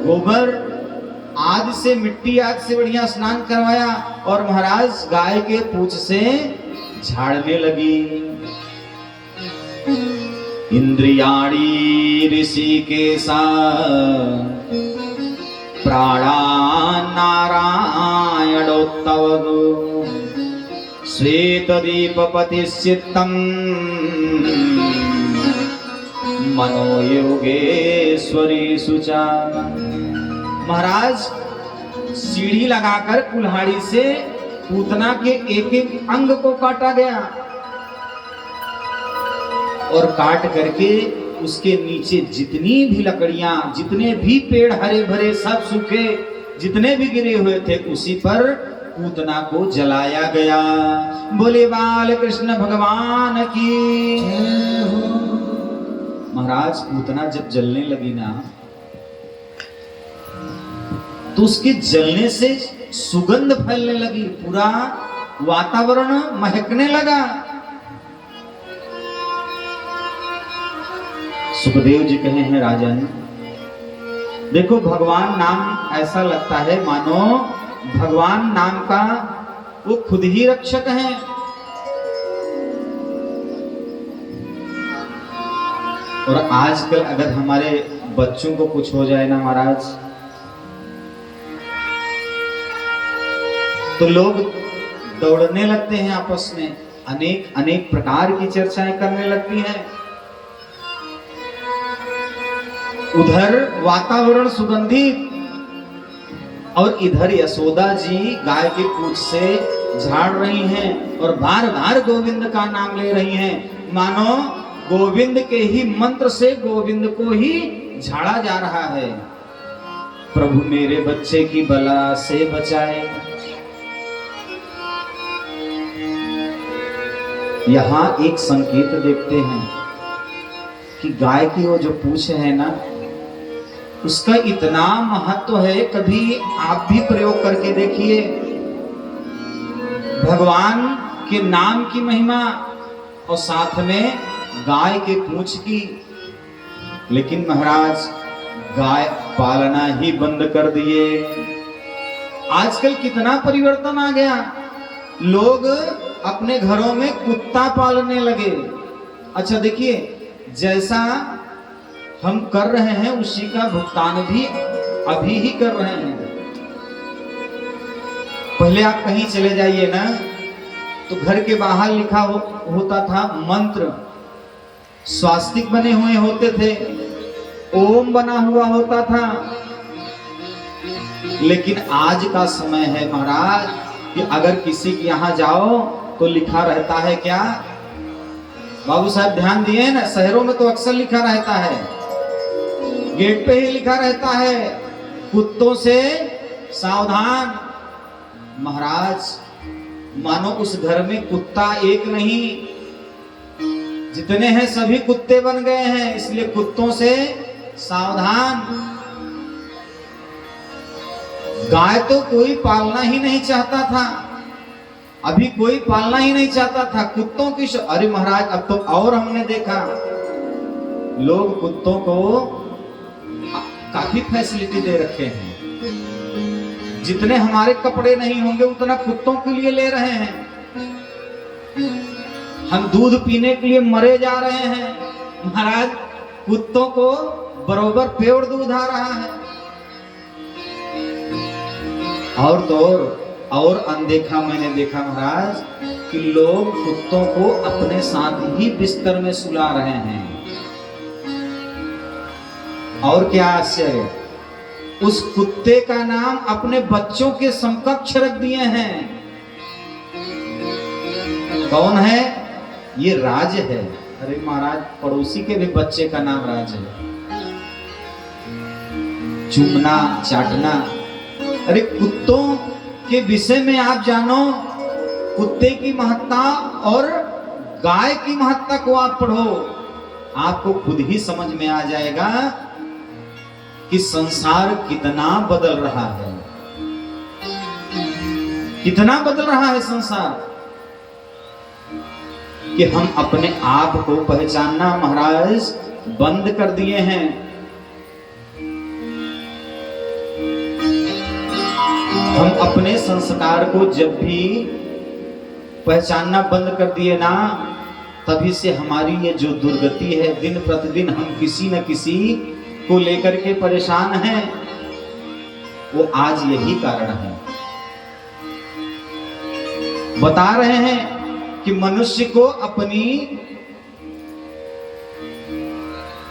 Speaker 1: गोबर आदि से मिट्टी आदि से बढ़िया स्नान करवाया और महाराज गाय के पूंछ से झाड़ने लगी। इंद्रियाणी ऋषिकेशा प्राणा नारायणोत्तवदो श्वेतदीपपतिश्चित्तम् मनोयोगेश्वरीषु च। महाराज सीढ़ी लगाकर कुल्हाड़ी से पूतना के एक एक अंग को काटा गया और काट करके उसके नीचे जितनी भी लकड़ियां, जितने भी पेड़ हरे भरे सब सूखे, जितने भी गिरे हुए थे उसी पर पूतना को जलाया गया। बोले बाल कृष्ण भगवान की जय हो। महाराज पूतना जब जलने लगी ना तो उसके जलने से सुगंध फैलने लगी, पूरा वातावरण महकने लगा। सुखदेव जी कहे हैं राजन देखो भगवान नाम ऐसा लगता है मानो भगवान नाम का वो खुद ही रक्षक हैं। और आजकल अगर हमारे बच्चों को कुछ हो जाए ना महाराज तो लोग दौड़ने लगते हैं आपस में, अनेक अनेक प्रकार की चर्चाएं करने लगती हैं। उधर वातावरण सुगंधित और इधर यशोदा जी गाय के पूंछ से झाड़ रही हैं और बार बार गोविंद का नाम ले रही हैं, मानो गोविंद के ही मंत्र से गोविंद को ही झाड़ा जा रहा है। प्रभु मेरे बच्चे की बला से बचाए। यहां एक संकेत देखते हैं कि गाय की वो जो पूंछ है ना उसका इतना महत्व है, कभी आप भी प्रयोग करके देखिए। भगवान के नाम की महिमा और साथ में गाय के पूंछ की। लेकिन महाराज गाय पालना ही बंद कर दिए। आजकल कितना परिवर्तन आ गया, लोग अपने घरों में कुत्ता पालने लगे। अच्छा देखिए जैसा हम कर रहे हैं उसी का भुगतान भी अभी ही कर रहे हैं। पहले आप कहीं चले जाइए ना तो घर के बाहर लिखा होता था मंत्र, स्वास्तिक बने हुए होते थे, ओम बना हुआ होता था। लेकिन आज का समय है महाराज कि अगर किसी के यहाँ जाओ तो लिखा रहता है क्या? बाबू साहब ध्यान दिए ना, शहरों में तो अक्सर लिखा रहता है, गेट पे ही लिखा रहता है, कुत्तों से सावधान। महाराज मानो उस घर में कुत्ता एक नहीं, जितने हैं सभी कुत्ते बन गए हैं, इसलिए कुत्तों से सावधान। गाय तो कोई पालना ही नहीं चाहता था, अभी कोई पालना ही नहीं चाहता था। कुत्तों की अरे महाराज अब तो और हमने देखा लोग कुत्तों को काफी फैसिलिटी दे रखे हैं। जितने हमारे कपड़े नहीं होंगे उतना कुत्तों के लिए ले रहे हैं। हम दूध पीने के लिए मरे जा रहे हैं, महाराज कुत्तों को बरोबर प्योर दूध आ रहा है। और तो और अनदेखा मैंने देखा महाराज कि लोग कुत्तों को अपने साथ ही बिस्तर में सुला रहे हैं। और क्या आश्चर्य, उस कुत्ते का नाम अपने बच्चों के समकक्ष रख दिए हैं। कौन है ये? राज है। अरे महाराज पड़ोसी के भी बच्चे का नाम राज है। चूमना चाटना, अरे कुत्तों के विषय में आप जानो, कुत्ते की महत्ता और गाय की महत्ता को आप पढ़ो, आपको खुद ही समझ में आ जाएगा कि संसार कितना बदल रहा है, कितना बदल रहा है संसार, कि हम अपने आप को पहचानना महाराज बंद कर दिए हैं। हम अपने संस्कार को जब भी पहचानना बंद कर दिए ना, तभी से हमारी ये जो दुर्गति है, दिन प्रतिदिन हम किसी न किसी को लेकर के परेशान हैं, वो आज यही कारण है। बता रहे हैं कि मनुष्य को अपनी,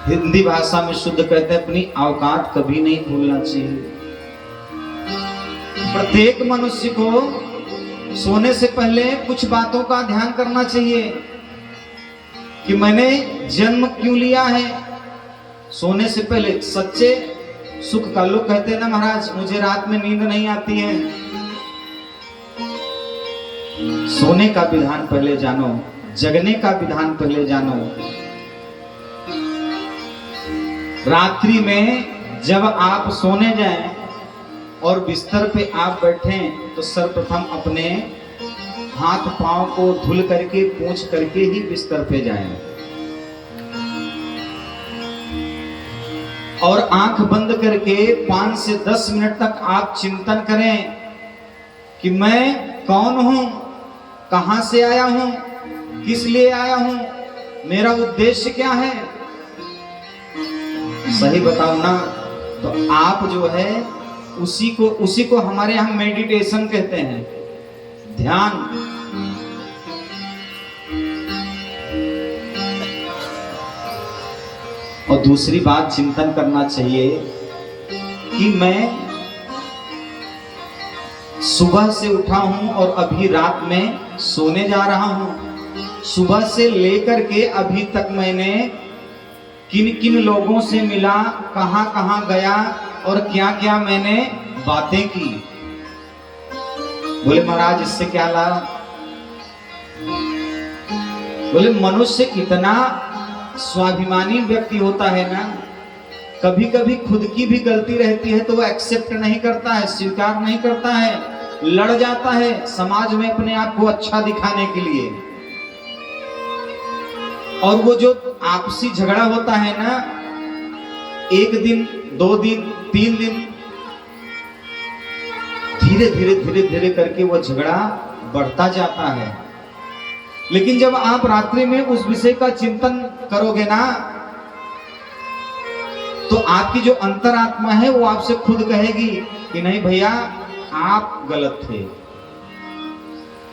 Speaker 1: हिंदी भाषा में शुद्ध कहते हैं, अपनी औकात कभी नहीं भूलना चाहिए। प्रत्येक मनुष्य को सोने से पहले कुछ बातों का ध्यान करना चाहिए कि मैंने जन्म क्यों लिया है। सोने से पहले सच्चे सुख का, लोग कहते हैं ना महाराज मुझे रात में नींद नहीं आती है, सोने का विधान पहले जानो, जगने का विधान पहले जानो। रात्रि में जब आप सोने जाएं और बिस्तर पे आप बैठें तो सर्वप्रथम अपने हाथ पांव को धुल करके पोंछ करके ही बिस्तर पे जाएं और आंख बंद करके 5 से 10 मिनट तक आप चिंतन करें कि मैं कौन हूं, कहां से आया हूं, किस लिए आया हूं, मेरा उद्देश्य क्या है। सही बताओ ना, तो आप जो है उसी को हमारे यहां मेडिटेशन कहते हैं, ध्यान। और दूसरी बात चिंतन करना चाहिए कि मैं सुबह से उठा हूं और अभी रात में सोने जा रहा हूं। सुबह से लेकर के अभी तक मैंने किन किन लोगों से मिला, कहां कहां गया और क्या क्या मैंने बातें की। बोले महाराज इससे क्या लाभ? बोले मनुष्य इतना स्वाभिमानी व्यक्ति होता है ना, कभी कभी खुद की भी गलती रहती है तो वो एक्सेप्ट नहीं करता है, स्वीकार नहीं करता है, लड़ जाता है समाज में अपने आप को अच्छा दिखाने के लिए। और वो जो आपसी झगड़ा होता है ना, 1 दिन 2 दिन 3 दिन, धीरे धीरे धीरे धीरे करके वो झगड़ा बढ़ता जाता है। लेकिन जब आप रात्रि में उस विषय का चिंतन करोगे ना, तो आपकी जो अंतरात्मा है वो आपसे खुद कहेगी कि नहीं भैया आप गलत थे,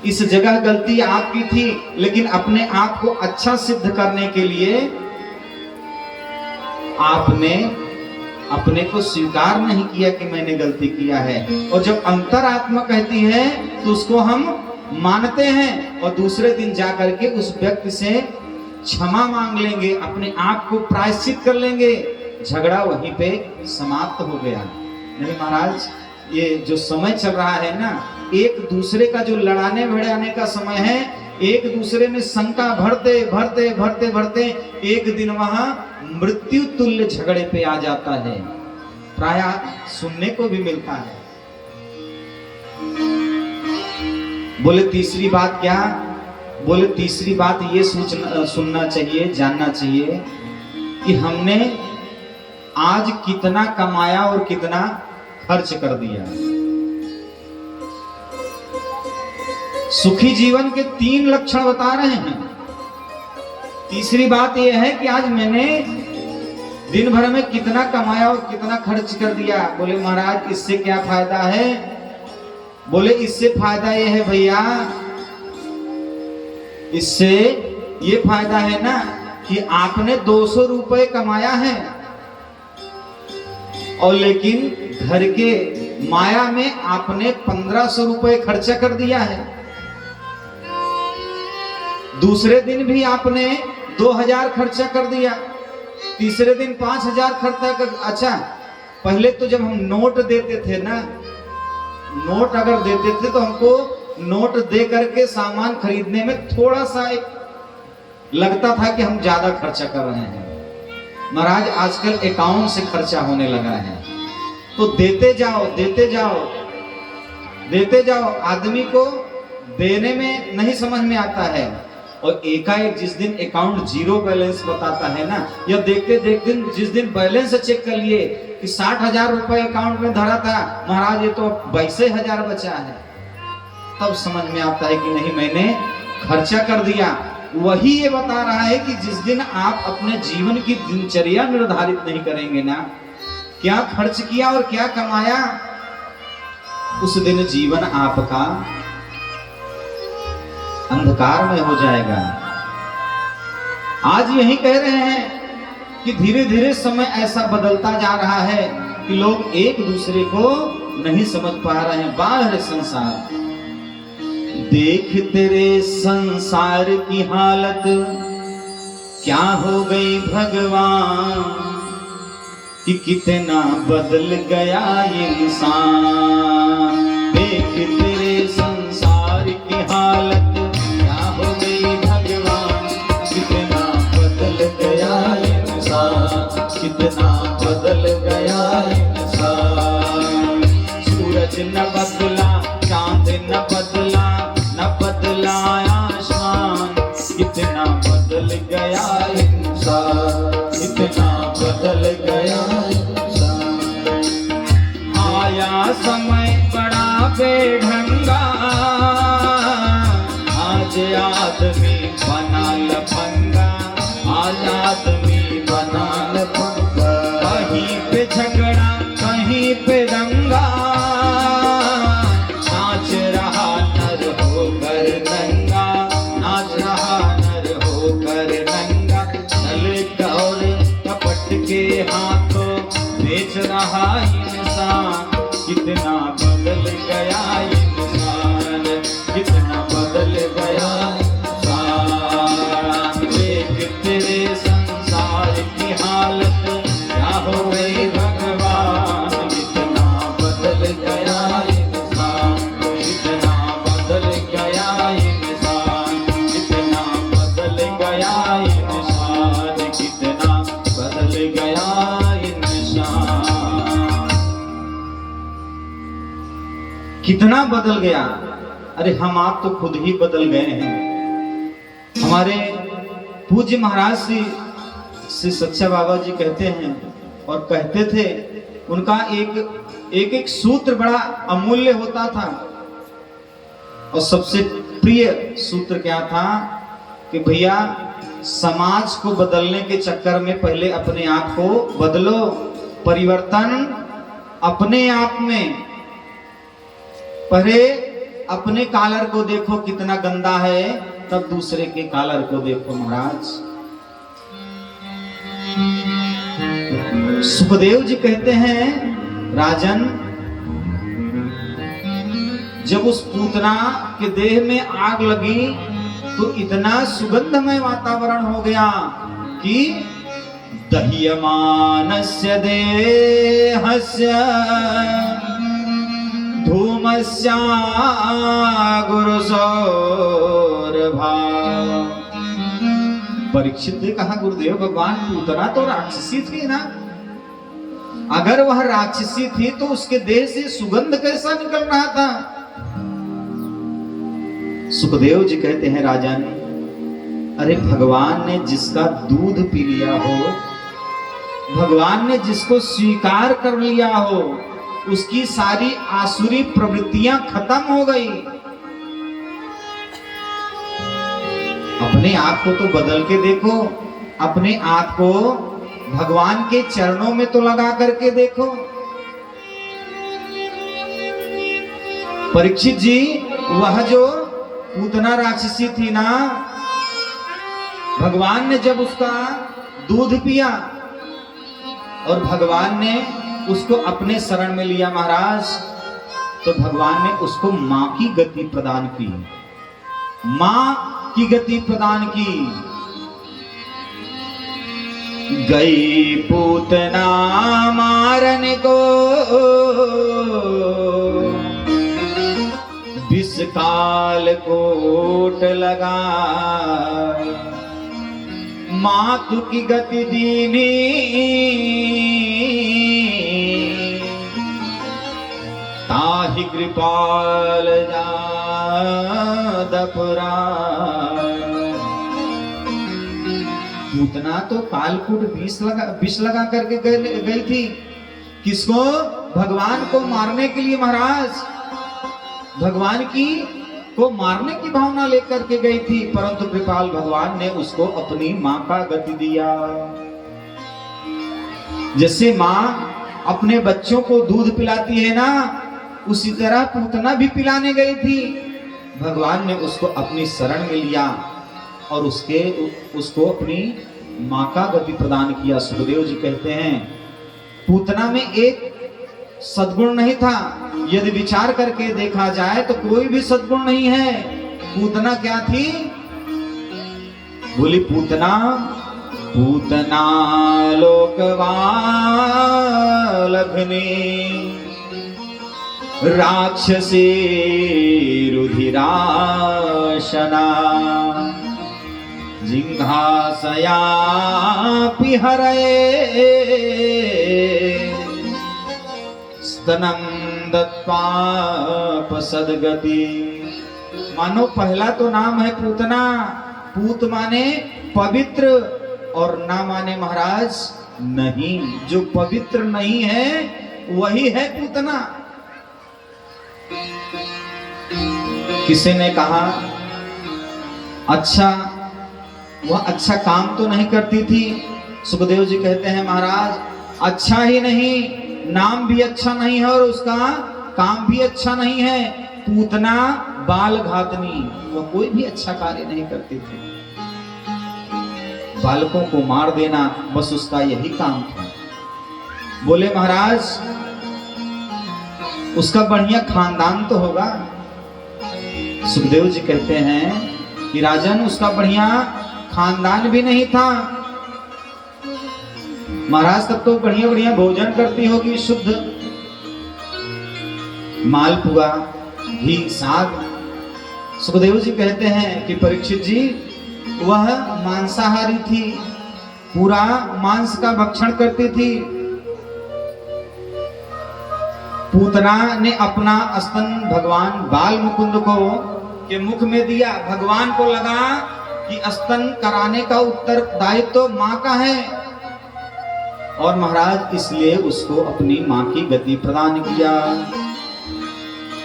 Speaker 1: इस जगह गलती आपकी थी, लेकिन अपने आप को अच्छा सिद्ध करने के लिए आपने अपने को स्वीकार नहीं किया कि मैंने गलती किया है। और जब अंतरात्मा कहती है तो उसको हम मानते हैं और दूसरे दिन जा करके उस व्यक्ति से क्षमा मांग लेंगे, अपने आप को प्रायश्चित कर लेंगे, झगड़ा वहीं पे समाप्त हो गया। नहीं महाराज, ये जो समय चल रहा है ना, एक दूसरे का जो लड़ाने भिड़ाने का समय है, एक दूसरे में शंका भरते भरते भरते भरते एक दिन वहां मृत्यु तुल्य झगड़े पे आ जाता है, प्राय सुनने को भी मिलता है। बोले तीसरी बात क्या? बोले तीसरी बात ये सुनना चाहिए, जानना चाहिए कि हमने आज कितना कमाया और कितना खर्च कर दिया। सुखी जीवन के 3 लक्षण बता रहे हैं। तीसरी बात यह है कि आज मैंने दिन भर में कितना कमाया और कितना खर्च कर दिया। बोले महाराज इससे क्या फायदा है? बोले इससे फायदा यह है भैया, इससे ये फायदा है ना कि आपने 200 रुपए कमाया है और लेकिन घर के माया में आपने 1500 रुपए खर्चा कर दिया है। दूसरे दिन भी आपने 2000 खर्चा कर दिया, तीसरे दिन 5000 खर्चा कर। अच्छा, पहले तो जब हम नोट देते थे ना, नोट अगर देते थे तो हमको नोट दे करके सामान खरीदने में थोड़ा सा लगता था कि हम ज्यादा खर्चा कर रहे हैं। महाराज आजकल अकाउंट से खर्चा होने लगा है, तो देते जाओ देते जाओ देते जाओ। आदमी को देने में नहीं समझ में आता है और एकाएक जिस दिन अकाउंट 0 बैलेंस बताता है ना, या देखते देखते जिस दिन बैलेंस चेक कर लिए कि 60,000 रुपए अकाउंट में धरा था, महाराज ये तो 22,000 बचा है, तब समझ में आता है कि नहीं मैंने खर्चा कर दिया। वही ये बता रहा है कि जिस दिन आप अपने जीवन की दिनचर्या निर्धारित नहीं करेंगे ना, क्या खर्च किया और क्या कमाया, उस दिन जीवन आपका अंधकार में हो जाएगा। आज यही कह रहे हैं कि धीरे धीरे समय ऐसा बदलता जा रहा है कि लोग एक दूसरे को नहीं समझ पा रहे हैं। बाहर संसार देख तेरे संसार की हालत क्या हो गई भगवान, कि कितना बदल गया इंसान। देख तेरे संसार की हालत क्या हो गई भगवान, कितना बदल गया इंसान, कितना बदल गया इंसान। सूरज न बदला, चांद न बदला, न बदला आसमान, कितना बदल गया इंसान, कितना बदल गया इंसान। आया समय बड़ा बेढंगा, आज आदमी बना लफंगा, आज आदमी बना लफंगा। कहीं पे झगड़ा कहीं पे दंगा, नाच रहा नर होकर नंगा, नाच रहा नर होकर नंगा। छल और कपट के हाथों बेच रहा इंसान, कितना बदल गया इंसान, कितना बदल गया इंसान। देख तेरे संसार की हालत क्या हो गई भगवान, कितना बदल गया इंसान, कितना बदल गया इंसान, कितना बदल गया इंसान, कितना बदल गया इंसान। कितना बदल गया? अरे हम आप तो खुद ही बदल गए हैं। हमारे पूज्य महाराज श्री सच्चा बाबा जी कहते हैं और कहते थे, उनका एक सूत्र बड़ा अमूल्य होता था और सबसे प्रिय सूत्र क्या था कि भैया समाज को बदलने के चक्कर में पहले अपने आप को बदलो। परिवर्तन अपने आप में, पहले अपने कॉलर को देखो कितना गंदा है, तब दूसरे के कॉलर को देखो। महाराज सुखदेव जी कहते हैं राजन, जब उस पूतना के देह में आग लगी तो इतना सुगंधमय वातावरण हो गया कि दह्यमानस्य देहस्य धूमस्या गुरुसौरभा। परीक्षित ने कहा, गुरुदेव भगवान पूतना तो राक्षसी थी ना, अगर वह राक्षसी थी तो उसके देह से सुगंध कैसा निकल रहा था? सुखदेव जी कहते हैं राजन, अरे भगवान ने जिसका दूध पी लिया हो, भगवान ने जिसको स्वीकार कर लिया हो, उसकी सारी आसुरी प्रवृत्तियां खत्म हो गई। अपने आप को तो बदल के देखो, अपने आप को भगवान के चरणों में तो लगा करके देखो। परीक्षित जी, वह जो पूतना राक्षसी थी ना, भगवान ने जब उसका दूध पिया और भगवान ने उसको अपने शरण में लिया महाराज, तो भगवान ने उसको मां की गति प्रदान की, मां की गति प्रदान की। गई पूतना मारने को विष काल कोट लगा, मातु की गति दीनी ताहि कृपाल जादपुरा। पूतना तो कालकूट विष लगा करके गई थी। किसको? भगवान को मारने के लिए महाराज, भगवान की को मारने की भावना लेकर के गई थी, परंतु कृपाल भगवान ने उसको अपनी मां का गति दिया। जैसे मां अपने बच्चों को दूध पिलाती है ना, उसी तरह पूतना भी पिलाने गई थी। भगवान ने उसको अपनी शरण में लिया और उसको अपनी मां का गति प्रदान किया। सुखदेव जी कहते हैं, पूतना में एक सद्गुण नहीं था। यदि विचार करके देखा जाए तो कोई भी सद्गुण नहीं है। पूतना क्या थी? बोली पूतना, पूतना लोकवालघ्नी राक्षसी रुधिराशना जिघासयापि हरये स्तनं दत्त्वा सद्गति। मानो पहला तो नाम है पूतना। पूत माने पवित्र और ना माने महाराज नहीं। जो पवित्र नहीं है वही है पूतना। किसी ने कहा, अच्छा वह अच्छा काम तो नहीं करती थी। सुखदेव जी कहते हैं, महाराज अच्छा ही नहीं, नाम भी अच्छा नहीं है और उसका काम भी अच्छा नहीं है। पूतना बाल घातनी, वह कोई भी अच्छा कार्य नहीं करती थी। बालकों को मार देना बस उसका यही काम था। बोले महाराज उसका बढ़िया खानदान तो होगा। सुखदेव जी कहते हैं कि राजन उसका बढ़िया खानदान भी नहीं था। महाराज तब तो बढ़िया बढ़िया भोजन करती होगी, शुद्ध मालपुआ, घी, साग। सुखदेव जी कहते हैं कि परीक्षित जी वह मांसाहारी थी, पूरा मांस का भक्षण करती थी। पूतना ने अपना स्तन भगवान बाल मुकुंद को के मुख में दिया। भगवान को लगा कि स्तन कराने का उत्तरदायित्व तो मां का है और महाराज इसलिए उसको अपनी मां की गति प्रदान किया।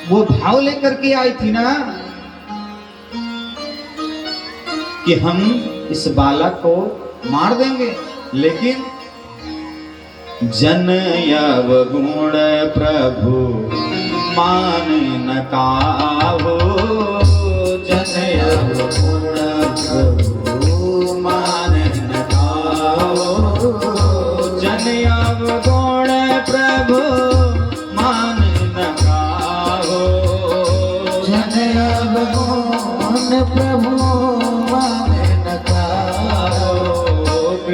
Speaker 1: वो भाव लेकर के आई थी ना कि हम इस बालक को मार देंगे, लेकिन जन यव गुण प्रभु मान न काहो। जन यव गुण प्रभु मान न काहो। जन यव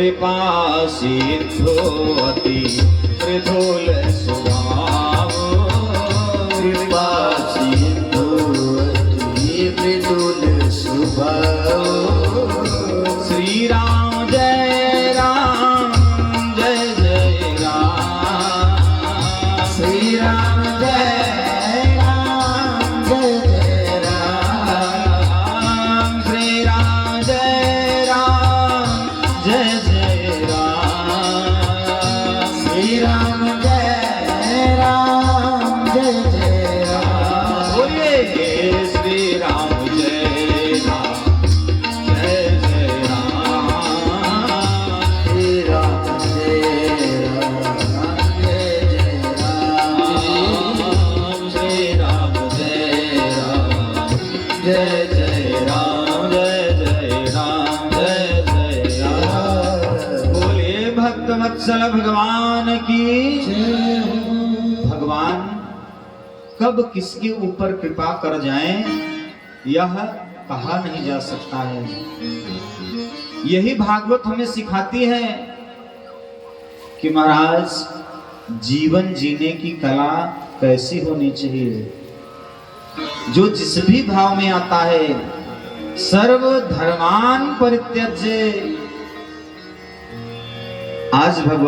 Speaker 1: कृपा सिंधु अति मृदुल स्वभाव,
Speaker 2: कृपा सिंधु अति मृदुल स्वभाव।
Speaker 1: श्री राम जय राम जय जय राम,
Speaker 2: श्री राम जय राम जय जय राम,
Speaker 1: श्री राम जय राम जय जय राम,
Speaker 2: श्री राम जय राम जय जय राम।
Speaker 1: बोलिए श्री राम जय राम जय जय राम,
Speaker 2: श्री राम जय राम जय जय राम,
Speaker 1: श्री राम जय राम जय जय राम जय जय राम जय जय राम। बोलिए भक्त वत्सल भगवान की
Speaker 2: जय हो।
Speaker 1: भगवान कब किसके ऊपर कृपा कर जाएं यह कहा नहीं जा सकता है। यही भागवत हमें सिखाती है कि महाराज जीवन जीने की कला कैसी होनी चाहिए। जो जिस भी भाव में आता है, सर्व धर्मान परित्यज्य। आज भगवान